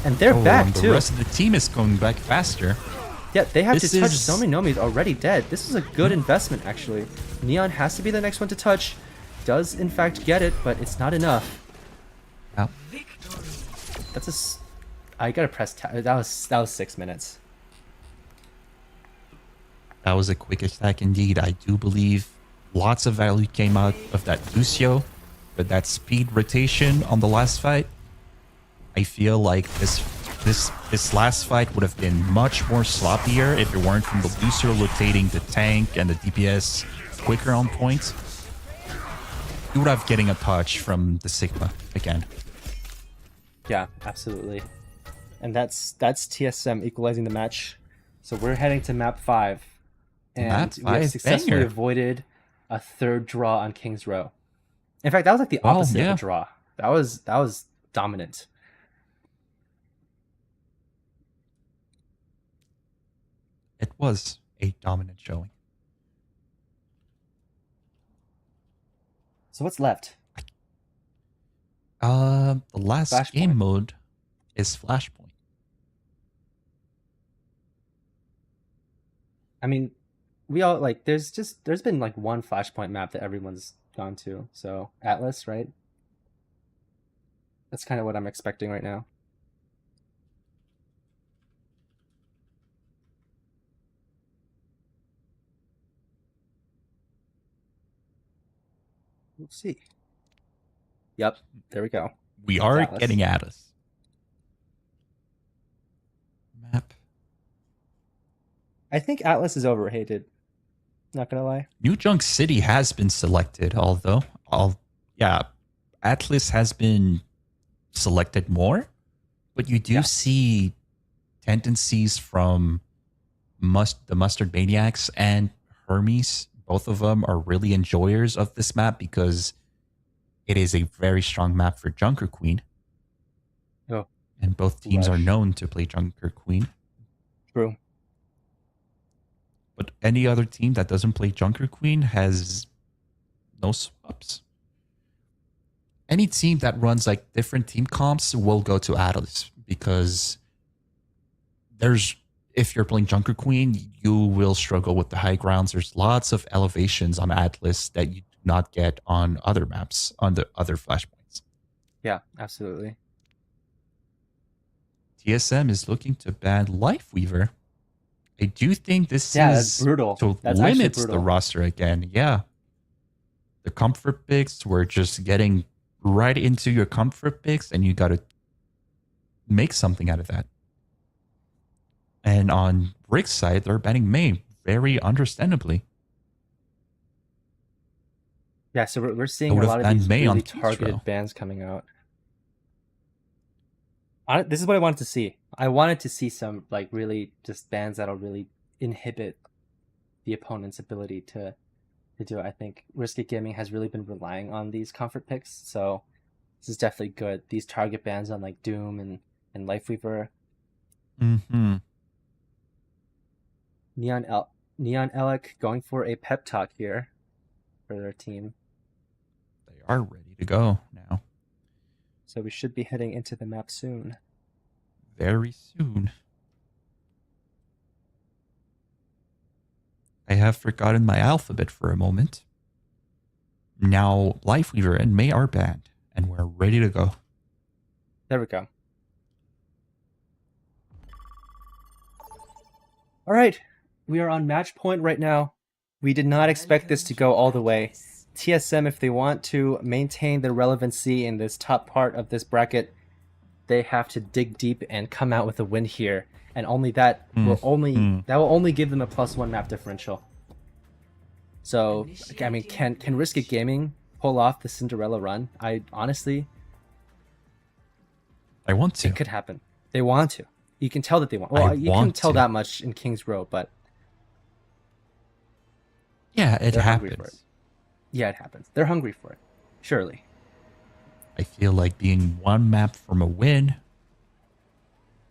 And they're back and the too. rest of the team is going back faster. Yeah, they have This to touch. is- Somi Nomi is already dead. This is a good investment, actually. Neon has to be the next one to touch. Does, in fact, get it, but it's not enough. Yeah. That's I gotta press that was 6 minutes. That was a quick attack indeed. I do believe lots of value came out of that Lucio, but that speed rotation on the last fight, I feel like this this last fight would have been much more sloppier if it weren't from the booster rotating the tank and the DPS quicker on point. You would have getting a touch from the Sigma again. Yeah, absolutely. And that's TSM equalizing the match. So we're heading to map 5. And Map we have 5, successfully banger. avoided a third draw on King's Row. In fact, that was like the opposite of yeah. a draw. That was dominant. It was a dominant showing. So what's left? The last Flashpoint. game mode is Flashpoint. I mean, we all like there's been like one Flashpoint map that everyone's gone to. So Atlas, right? That's kind of what I'm expecting right now. We'll see. Yep, there we go. We are Atlas. getting at us. Map. I think Atlas is overrated. Not gonna lie. New Junk City has been selected, although Atlas has been selected more, but you do Yeah. see tendencies from the Mustard Maniacs and Hermes. Both of them are really enjoyers of this map because it is a very strong map for Junker Queen. Oh, And both teams are Rush. known to play Junker Queen. true. But any other team that doesn't play Junker Queen has no swaps. Any team that runs like different team comps will go to Atlas because if you're playing Junker Queen, you will struggle with the high grounds. There's lots of elevations on Atlas that you do not get on other maps, on the other flashpoints. Yeah, absolutely. TSM is looking to ban Lifeweaver. I do think this Yeah, is that's brutal. to That's actually limit the brutal. roster again. Yeah. The comfort picks, we're just getting right into your comfort picks, and you got to make something out of that. And on Rick's side, they're banning May very understandably. Yeah, so we're seeing I a would've lot of banned these May on really Keystro. targeted bans coming out. This is what I wanted to see. I wanted to see some like really just bans that'll really inhibit the opponent's ability to do it. I think Risky Gaming has really been relying on these comfort picks, so this is definitely good. These target bans on like Doom and Lifeweaver. Mm-hmm. Neon Elec going for a pep talk here for their team. They are ready to go now. So we should be heading into the map soon. Very soon. I have forgotten my alphabet for a moment. Now, Lifeweaver and May are banned, and we're ready to go. There we go. All right, we are on match point right now. We did not expect this to go all the way. TSM, if they want to maintain their relevancy in this top part of this bracket, they have to dig deep and come out with a win here. And only that will only give them a +1 map differential. So, I mean, can Risk It Gaming pull off the Cinderella run? I honestly, I want to. it could happen. They want to. You can tell that they want. I Well, you can want tell to. that much in King's Row, but Yeah, it they're hungry for happens. it. Yeah, it happens. They're hungry for it. Surely. I feel like being one map from a win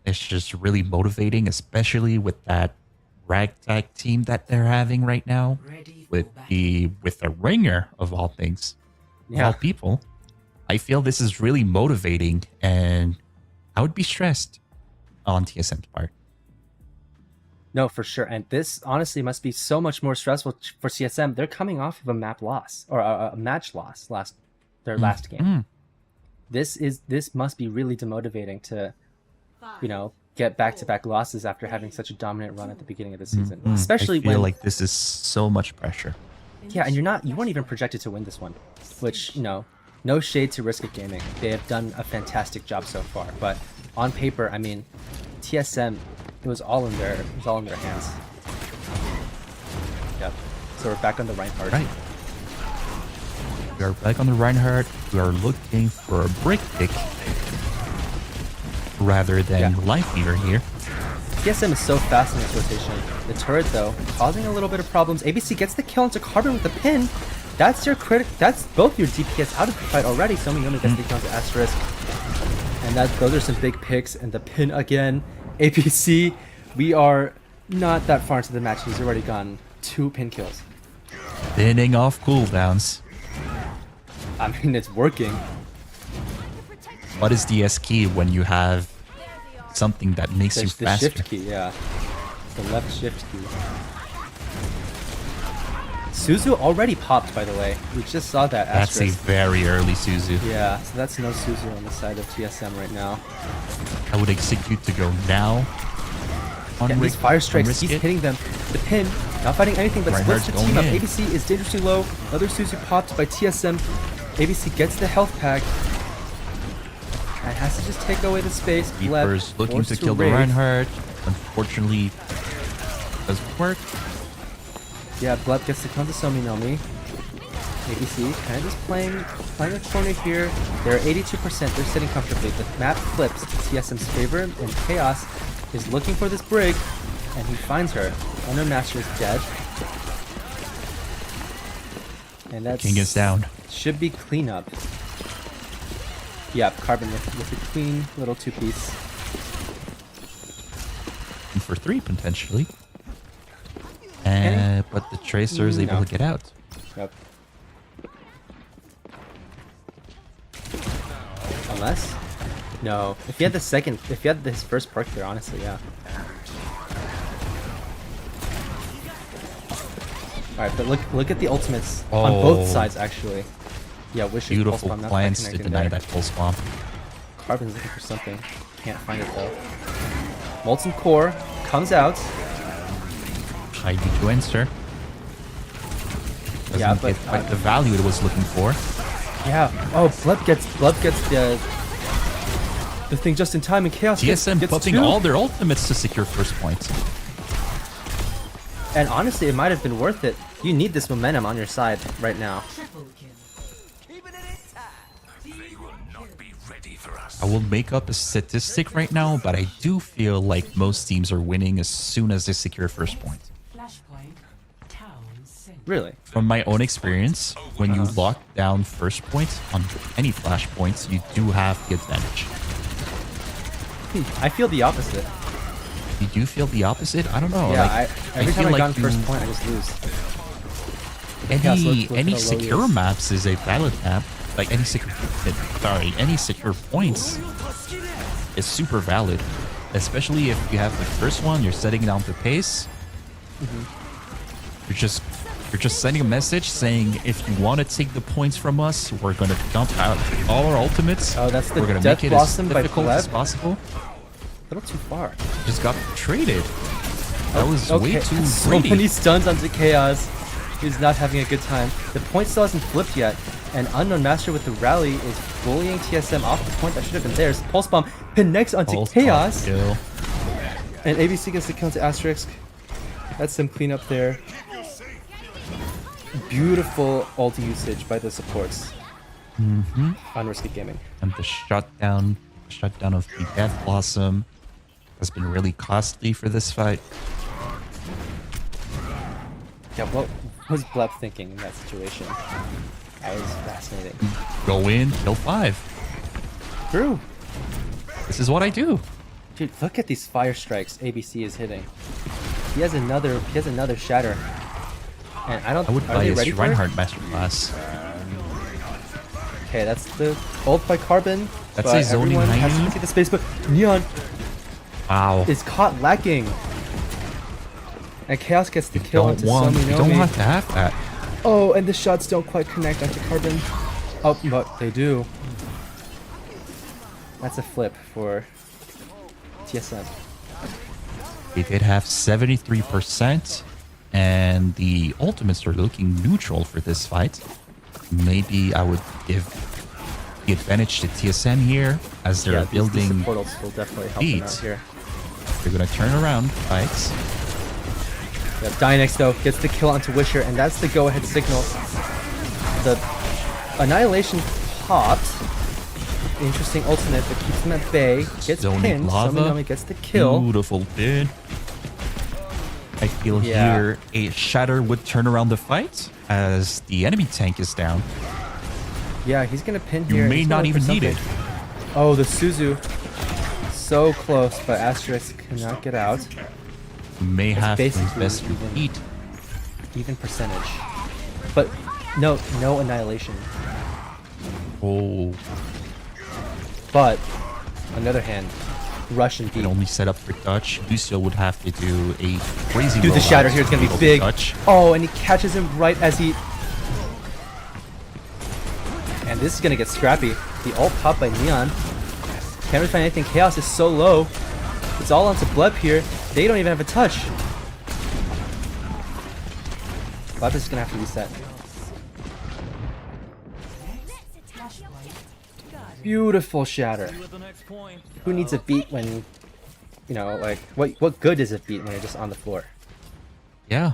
is just really motivating, especially with that ragtag team that they're having right now. Ready for With battle. the ringer of all things, of Yeah. all people. I feel this is really motivating, and I would be stressed on TSM's part. No, for sure. And this honestly must be so much more stressful for CSM. They're coming off of a map loss or a match loss their last game. Mm. This must be really demotivating to, get back-to-back losses after having such a dominant run at the beginning of the season. Mm. Especially I feel when like this is so much pressure. yeah, and you weren't even projected to win this one, which, no shade to Risk It Gaming. They have done a fantastic job so far, but on paper, I mean, TSM, it was all in their hands. Yep. So we're back on the Reinhardt. Right. We are back on the Reinhardt. We are looking for a break pick rather than life leader here. TSM is so fast in its rotation. The turret, though, causing a little bit of problems. ABC gets the kill into Carbon with the pin. That's your That's both your DPS out of the fight already. Yomi gets the kill into Asterisk. And those are some big picks. And the pin again. ABC, we are not that far into the match. He's already gotten 2 pin kills. Pinning off cooldowns. I mean, it's working. What is the S key when you have something that makes you The faster? shift key, yeah. The left shift key. Suzu already popped, by the way. We just saw that. That's a Asterisk. very early Suzu. Yeah, so that's no Suzu on the side of TSM right now. I would execute to go now. Yeah, these fire strikes, risk he's it. hitting them. The pin, not fighting anything, but splits Reinhardt's the team up. going in. ABC is dangerously low. Another Suzu popped by TSM. ABC gets the health pack. And has to just take away the space. Reaper's looking forced to kill the raid. Reinhardt. Unfortunately, doesn't work. Yeah, Blep gets the kill to Sominomi. ABC kind of just playing a corner here. They're 82%. They're sitting comfortably. The map flips to TSM's favor, and Chaos is looking for this break, and he finds her. Unknown Master is dead. And that's King is down. should be cleanup. Yeah, Carbon with a clean little 2-piece. And for 3 potentially. Any? But the Tracer is able No. to get out. Yep. Unless? No. If he had his first perk there, honestly, yeah. Alright, but look at the ultimates on both Oh. sides, actually. Yeah, wishing Beautiful Pulse Bomb not plans to connecting deny there. that pulse bomb. Carbon's looking for something. Can't find it though. Molten Core comes out. High to enter. Doesn't Yeah, but, get quite the value it was looking for. Yeah. Oh, Blep gets the thing just in time, and Chaos TSM gets pumping 2. all their ultimates to secure first point. And honestly, it might have been worth it. You need this momentum on your side right now. Triple kill. I will make up a statistic right now, but I do feel like most teams are winning as soon as they secure first point. Flashpoint. Town center. Really? From my own experience, when you lock down first point on any flash points, you do have the advantage. I feel the opposite. You do feel the opposite? I don't know. Yeah, like, every time feel I got like first point, I just lose. any look at a low secure use. maps is a valid map. Like any secure points is super valid, especially if you have the first one. You're setting down the pace. You're just sending a message saying, if you want to take the points from us, we're gonna dump out all our ultimates. Oh, that's the we're gonna Death make it Blossom as by difficult as Gleb? possible. A little too far. Just got traded. That was way too So greedy. many stuns onto Chaos. He's not having a good time. The point still hasn't flipped yet. And Unknown Master with the rally is bullying TSM off the point that should have been theirs. Pulse Bomb connects onto Pulse Chaos. bomb kill. And ABC gets the kill to Asterisk. That's some cleanup there. Beautiful ulti usage by the supports. On Risky Gaming. And the shutdown of the Death Blossom has been really costly for this fight. Yeah, what was Blep thinking in that situation? That was fascinating. Go in, kill 5. True. This is what I do. Dude, look at these fire strikes ABC is hitting. He has another shatter. And I don't I would are buy they a ready for it? Reinhardt Masterclass. Okay, that's the ult by Carbon. That's but a zoning everyone has to 90. see the space, but Neon Wow. is caught lacking. And Chaos gets the You kill don't onto want. You don't Sominomi. want to have that. Oh, and the shots don't quite connect onto Carbon. Oh, but they do. That's a flip for TSM. They did have 73%, and the ultimates are looking neutral for this fight. Maybe I would give the advantage to TSM here as they're Yeah, these building. support ults will definitely help them out beats. here. They're gonna turn around fights. Yeah, Dynex though gets the kill onto Wisher, and that's the go-ahead signal. The Annihilation popped. Interesting ultimate that keeps him at bay. Gets Zoning pinned. lava. Suminami gets the kill. Beautiful pin. I feel Yeah. here a Shatter would turn around the fight as the enemy tank is down. Yeah, he's gonna pin You here. may He's not gonna look even for need it. something. Oh, the Suzu. So close, but Asterix cannot get out. You may have to basically invest your even- heat. Even percentage. But no Annihilation. Oh, But on the other hand, Russian and beat. only set up for Dutch. Lucio would have to do a crazy. Dude, the rollout shatter here is gonna be to big. Dutch. Oh, and he catches him right as he. And this is gonna get scrappy. The ult pop by Neon. Can't really find anything. Chaos is so low. It's all onto Bleb here. They don't even have a touch. Bleb is gonna have to reset. Beautiful shatter. Who needs a beat when, you know, like what good is a beat when you're just on the floor? Yeah.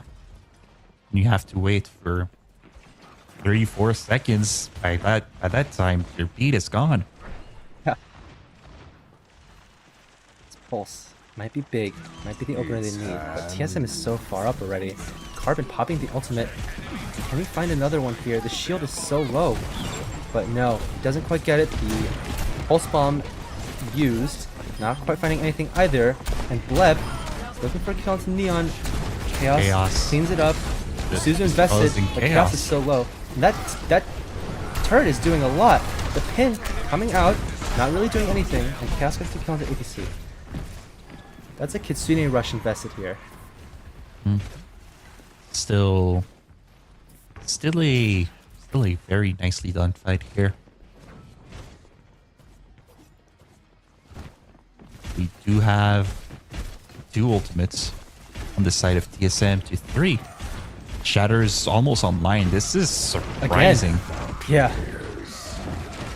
You have to wait for 34 seconds. By that time, your beat is gone. Yeah. This pulse might be big, might be the opener they need, but TSM is so far up already. Carbon popping the ultimate. Can he find another one here? The shield is so low. But no, he doesn't quite get it. The pulse bomb used. Not quite finding anything either. And Bleb looking for a kill onto Neon. Chaos cleans it up. Just Suzu invested, causing but Chaos chaos. is so low. And that turret is doing a lot. The pin coming out, not really doing anything, and Chaos gets the kill onto APC. That's a Kitsune rush invested here. Still a very nicely done fight here. We do have 2 ultimates on the side of TSM to 3. Shatter's almost online. This is surprising. Yeah.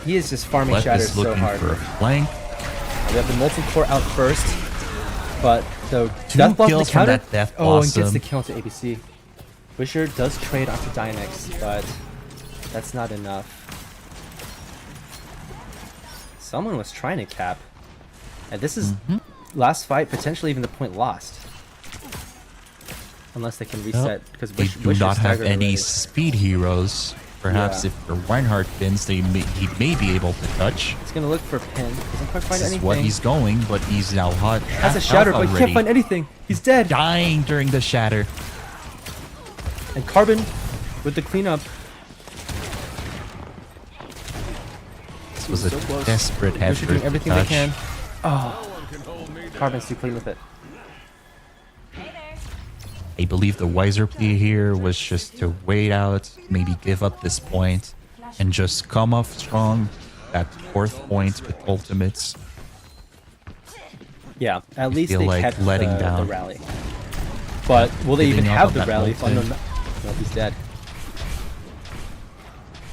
He is just farming Left Shatter is so looking hard. for a flank. We have the Molten Core out first, but the 2 Death Blossom kills to from counter. that Death Oh, and gets Blossom. the kill to ABC. Wisher does trade onto Dynex, but that's not enough. Someone was trying to cap, and this is last fight, potentially even the point lost. Unless they can reset, because They do not have any speed heroes. Perhaps Yeah. if the Reinhardt pins, he may be able to touch. He's gonna look for pin. Doesn't quite find This is anything. what he's going, but he's now hot. Has a shatter, but he can't find anything. He's dead. Dying during the shatter. And Carbon with the cleanup. This was a So close. desperate They're effort doing to everything touch. they can. Oh, Carbon's too clean with it. I believe the wiser play here was just to wait out, maybe give up this point, and just come off strong. That 4th point with ultimates. Yeah, at least feel they like kept letting the down. rally. But will they even Giving up have on the that rally? Oh, no, ultimate. no, he's dead.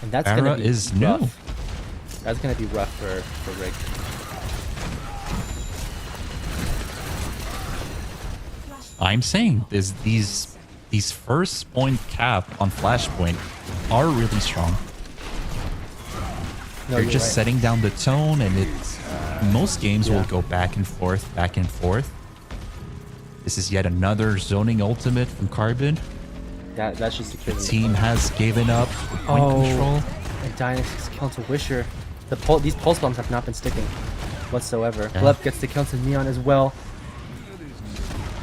And that's gonna Pharah be is rough. new. That's gonna be rough for Rick. I'm saying these first point cap on Flashpoint are really strong. No, They're you're just right. setting down the tone, and it's most games Yeah. will go back and forth, back and forth. This is yet another zoning ultimate from Carbon. That should secure The them. team has given up the point control. And Dynex is killed to Wisher. These pulse bombs have not been sticking whatsoever. Yeah. Blep gets the kill to Neon as well.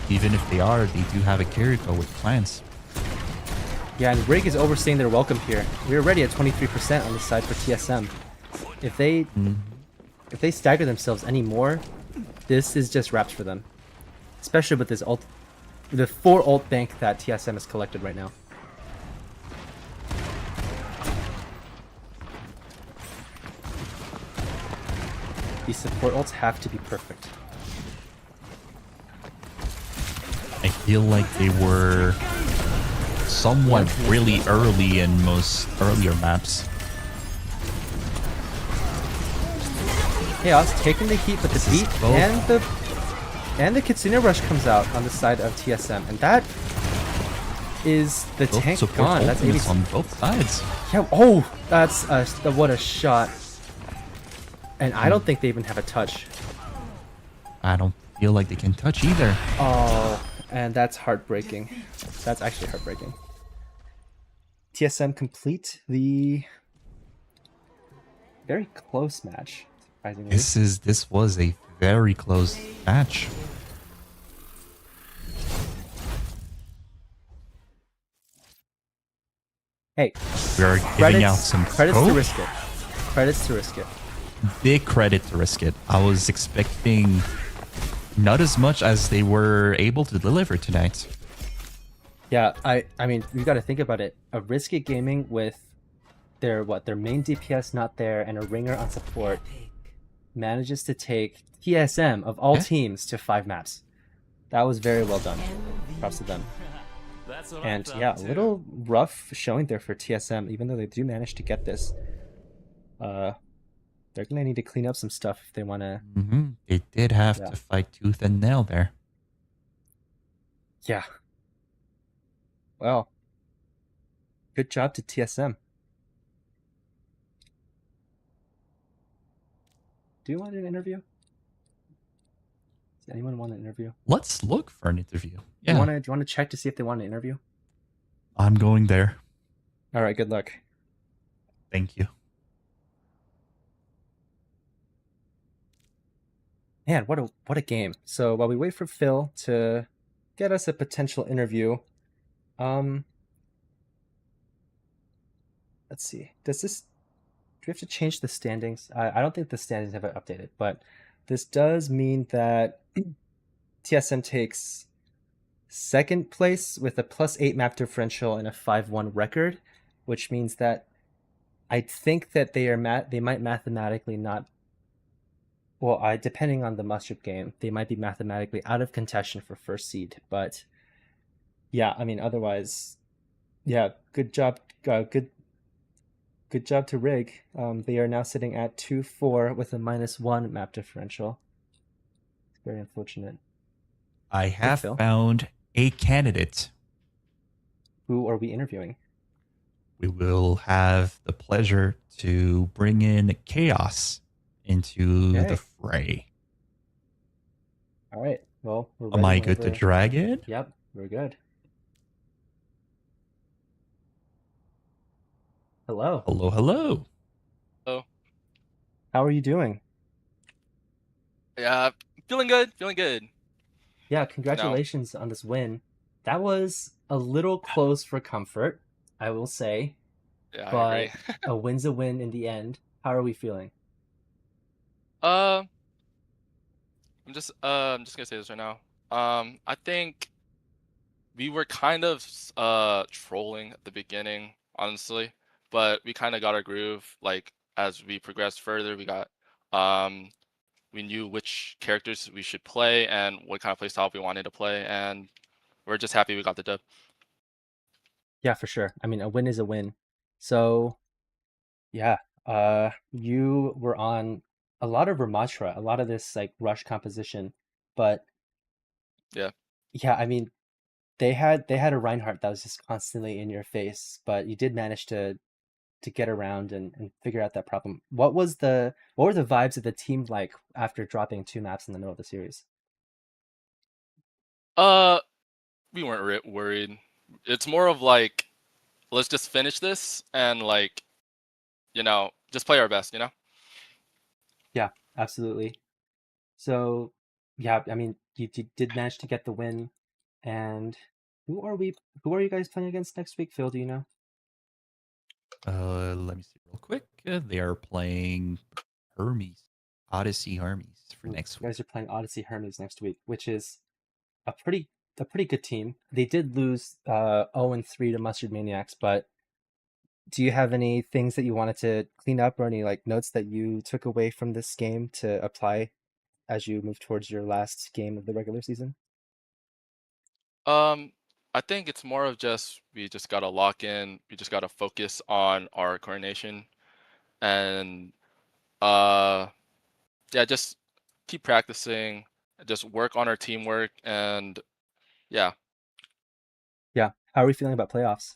Even if they are, they do have a Kiriko with plants. Yeah, and Rig is overstaying their welcome here. We're already at 23% on this side for TSM. If they stagger themselves anymore, this is just wraps for them. Especially with this ult, the 4 ult bank that TSM has collected right now. These support ults have to be perfect. I feel like they were somewhat really early in most earlier maps. Chaos taking the heat, but the This is beat both- and the Kitsune Rush comes out on the side of TSM, and that is the Both tank support gone. That's 80. ultimates on both sides. Yeah. Oh, that's what a shot. And I don't think they even have a touch. I don't feel like they can touch either. Oh, and that's heartbreaking. That's actually heartbreaking. TSM complete the very close match, surprisingly. This was a very close match. Hey, We are giving out some credits to code. risk it. Credits to risk it. Big credit to risk it. I was expecting not as much as they were able to deliver tonight. Yeah, I mean, you got to think about it. A risk it gaming with their main DPS not there and a ringer on support manages to take TSM of all Yeah. teams to 5 maps. That was very well done. Props to them. And yeah, a little rough showing there for TSM, even though they do manage to get this. They're gonna need to clean up some stuff if they want to. They did have Yeah. to fight tooth and nail there. Yeah. Well, good job to TSM. Do you want an interview? Does anyone want an interview? Let's look for an interview. Do Yeah, you want to check to see if they want an interview? I'm going there. All right. Good luck. Thank you. Man, what a game. So while we wait for Phil to get us a potential interview, let's see. Do we have to change the standings? I don't think the standings have been updated, but this does mean that TSM takes second place with a +8 map differential and a 5-1 record, which means that I think that they might mathematically not. Well, depending on the must-have game, they might be mathematically out of contention for first seed. But yeah, I mean, otherwise, yeah, good job, good job to Rig. They are now sitting at 2-4 with a -1 map differential. It's very unfortunate. I have Phil. found a candidate. Who are we interviewing? We will have the pleasure to bring in Chaos into Okay. the fray. All right. Well, we're Am I ready good to whenever- drag in? Yep, we're good. Hello. Hello, hello. How are you doing? Yeah, feeling good. Feeling good. Yeah, congratulations on this win. That was a little close for comfort, I will say, Yeah, I but agree. a win's a win in the end. How are we feeling? I'm just gonna say this right now. I think we were kind of trolling at the beginning, honestly, but we kind of got our groove. Like as we progressed further, we knew which characters we should play and what kind of play style we wanted to play, and we're just happy we got the dub. Yeah, for sure. I mean, a win is a win. So, yeah, you were on a lot of Ramatra, a lot of this like rush composition, but Yeah. yeah, I mean, they had a Reinhardt that was just constantly in your face, but you did manage to get around and figure out that problem. What were the vibes of the team like after dropping 2 maps in the middle of the series? We weren't worried. It's more of like, let's just finish this and like, just play our best, Yeah, absolutely. So, yeah, I mean, you did manage to get the win. And who are you guys playing against next week, Phil? Do you know? Let me see real quick. They are playing Hermes, Odyssey Hermes for Ooh, next you week. guys are playing Odyssey Hermes next week, which is a pretty good team. They did lose 0-3 to Mustard Maniacs, but do you have any things that you wanted to clean up or any like notes that you took away from this game to apply as you move towards your last game of the regular season? I think it's more of we just gotta lock in. We just gotta focus on our coordination, and yeah, just keep practicing, just work on our teamwork, and yeah. Yeah. How are we feeling about playoffs?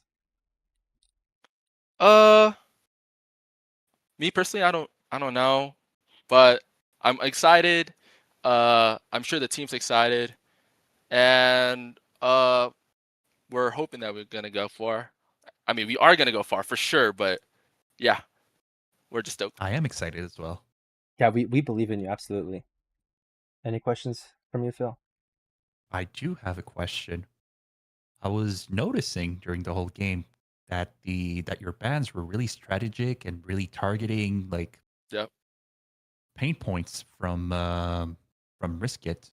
Uh, me personally, I don't know, but I'm excited. I'm sure the team's excited, and we're hoping that we're gonna go far. I mean, we are gonna go far for sure, but yeah, we're just stoked. I am excited as well. Yeah, we believe in you, absolutely. Any questions from you, Phil? I do have a question. I was noticing during the whole game that your bands were really strategic and really targeting like Yep. pain points from Riskit.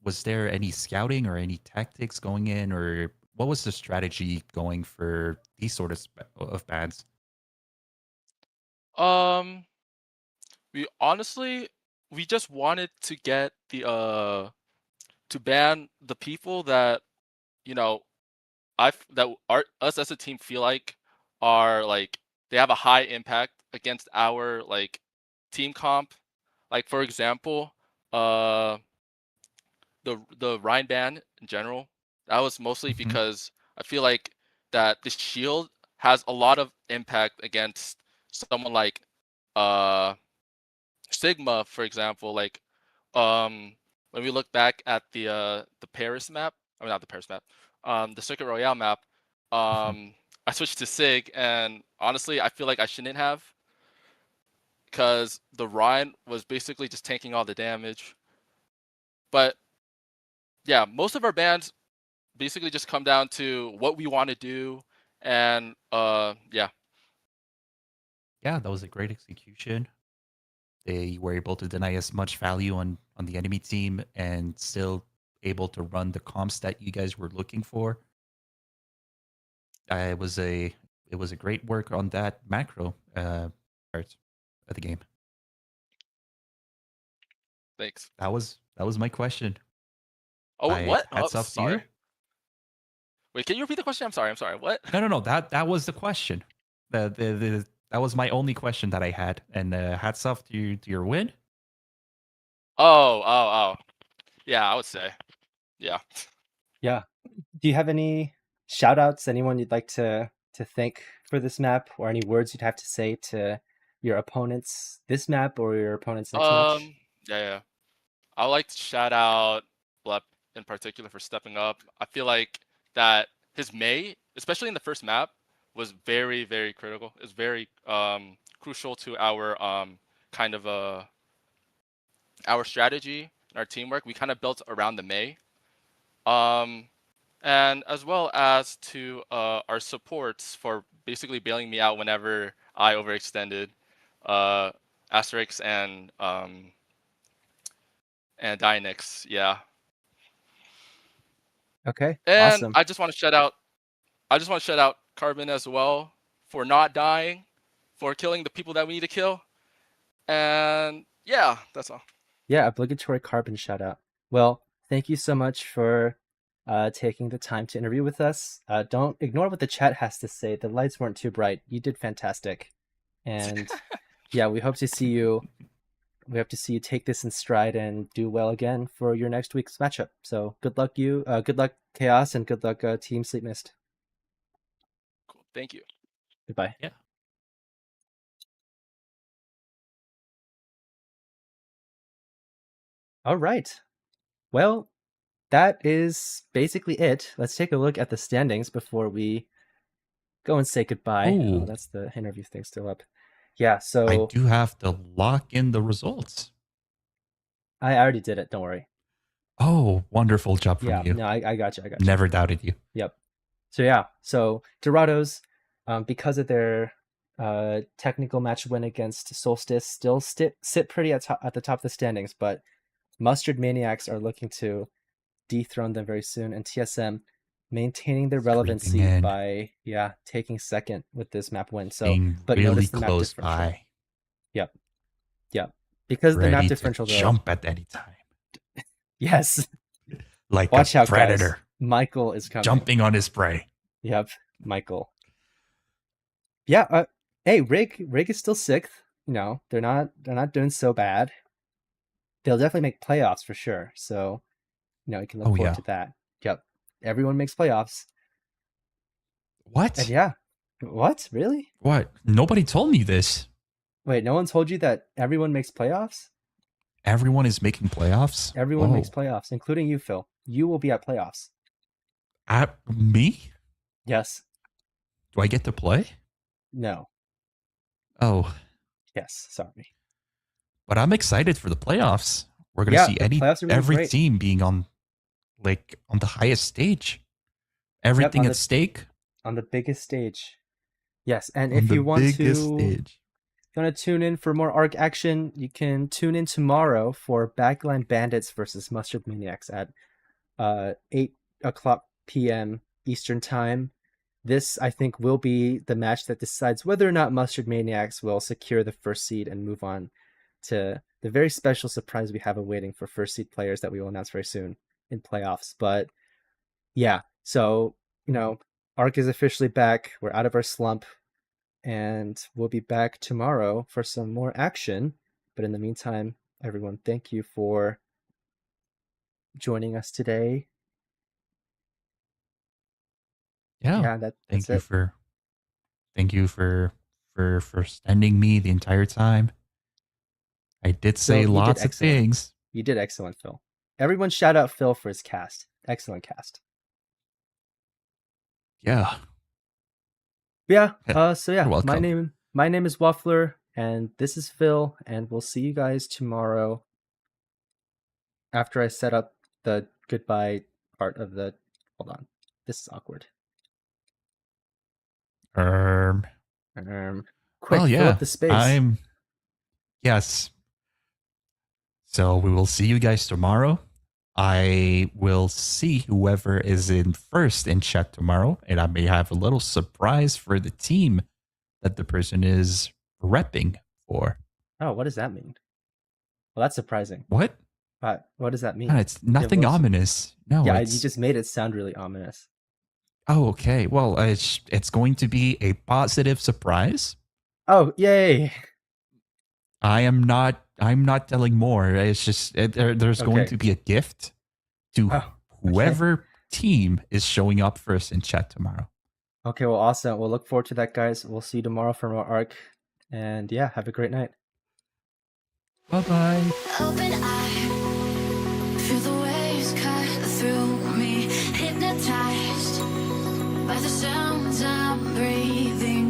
Was there any scouting or any tactics going in, or what was the strategy going for these sort of bands? Um, we honestly we just wanted to get the to ban the people that you know that are us as a team feel like are like they have a high impact against our like team comp. Like for example, uh the Rhine ban in general. That was mostly Mhm. because I feel like that the shield has a lot of impact against someone like uh Sigma, for example. Like when we look back at the Paris map, I mean not the Paris map, the Circuit Royale map, Mhm. I switched to Sig, and honestly I feel like I shouldn't have, because the Rhine was basically just tanking all the damage. But yeah, most of our bans basically just come down to what we want to do, and yeah. Yeah, that was a great execution. They were able to deny as much value on the enemy team and still able to run the comps that you guys were looking for. It was a great work on that macro part of the game. Thanks. That was my question. Oh, I what? Oh, hats off to you. sorry. Wait, can you repeat the question? I'm sorry. What? No. That was the question. That was my only question that I had. And hats off to your win. Oh. Yeah, I would say. Yeah. Yeah. Do you have any shout outs, anyone you'd like to thank for this map, or any words you'd have to say to your opponents this map or your opponents next match? Yeah. I would like to shout out Blep in particular for stepping up. I feel like that his May, especially in the first map, was very, very critical. It's very crucial to our kind of our strategy and our teamwork. We kind of built around the May. Um and as well as to our supports for basically bailing me out whenever I overextended, uh Asterix and Dynix, yeah. Okay, And awesome. I just want to shout out Carbon as well for not dying, for killing the people that we need to kill. And yeah, that's all. Yeah, obligatory carbon shout out. Well, thank you so much for taking the time to interview with us. Don't ignore what the chat has to say. The lights weren't too bright. You did fantastic. And yeah, we hope to see you. We hope to see you take this in stride and do well again for your next week's matchup. So good luck, you. Good luck, Chaos, and good luck, Team Sleep Mist. Cool. Thank you. Goodbye. Yeah. All right. Well, that is basically it. Let's take a look at the standings before we go and say goodbye. Oh, Oh, that's the interview thing still up. Yeah, I so do have to lock in the results. I already did it. Don't worry. Oh, wonderful job from Yeah, you. no, I got you. I got you. Never doubted you. Yep. So yeah, so Dorados, because of their technical match win against Solstice, still sit pretty at the top of the standings, but Mustard Maniacs are looking to dethrone them very soon, and TSM maintaining their Creeping relevancy in, by taking second with this map win. So, being but really notice the map close differential. by, Yep, yep. Because of the map ready to differential, though. jump at any time, Yes. like Watch a out, predator guys. Michael is coming. jumping on his prey. Yep, Michael. Yeah. Hey, Rig is still sixth. You know, they're not doing so bad. they'll definitely make playoffs for sure. So, you can look Oh, forward yeah. to that. Yep. Everyone makes playoffs. What? And yeah. What? Really? What? Nobody told me this. Wait, no one told you that everyone makes playoffs? Everyone is making playoffs? Everyone makes Whoa. playoffs, including you, Phil. You will be at playoffs. Me? Yes. Do I get to play? No. Oh, Yes. Sorry. but I'm excited for the playoffs. We're gonna Yeah, see the playoffs are gonna be every great. team being on the highest stage. Everything on at the- stake On the biggest stage. Yes, and on if the you want biggest to stage. tune in for more ARC action, you can tune in tomorrow for Backline Bandits versus Mustard Maniacs at 8 o'clock p.m. Eastern Time. This, I think, will be the match that decides whether or not Mustard Maniacs will secure the first seed and move on to the very special surprise we have awaiting for first seed players that we will announce very soon in playoffs. But yeah, so, ARC is officially back. We're out of our slump, and we'll be back tomorrow for some more action. But in the meantime, everyone, thank you for joining us today. Yeah. Yeah, that's Thank it. you for standing me the entire time. I did say Phil, you did lots of excellent. things. You did excellent, Phil. Everyone shout out Phil for his cast. Excellent cast. Yeah. Yeah. Yeah, So yeah, you're welcome. my name is Waffler, and this is Phil, and we'll see you guys tomorrow after I set up the goodbye part of the. Hold on, this is awkward. Quick, Well, fill yeah. up the space. Yes. So we will see you guys tomorrow. I will see whoever is in first in chat tomorrow, and I may have a little surprise for the team that the person is repping for. Oh, what does that mean? Well, that's surprising. What? What does that mean? No, it's nothing was- ominous. No, Yeah, it's you just made it sound really ominous. Oh, okay. Well, it's going to be a positive surprise. Oh, yay! I'm not telling more. It's just there's going Okay. to be a gift to Oh, okay. whoever team is showing up first in chat tomorrow. Okay, well, awesome. We'll look forward to that, guys. We'll see you tomorrow for more ARC. And yeah, have a great night. Bye-bye. Open eye, feel the waves cut through me, hypnotized by the sounds I'm breathing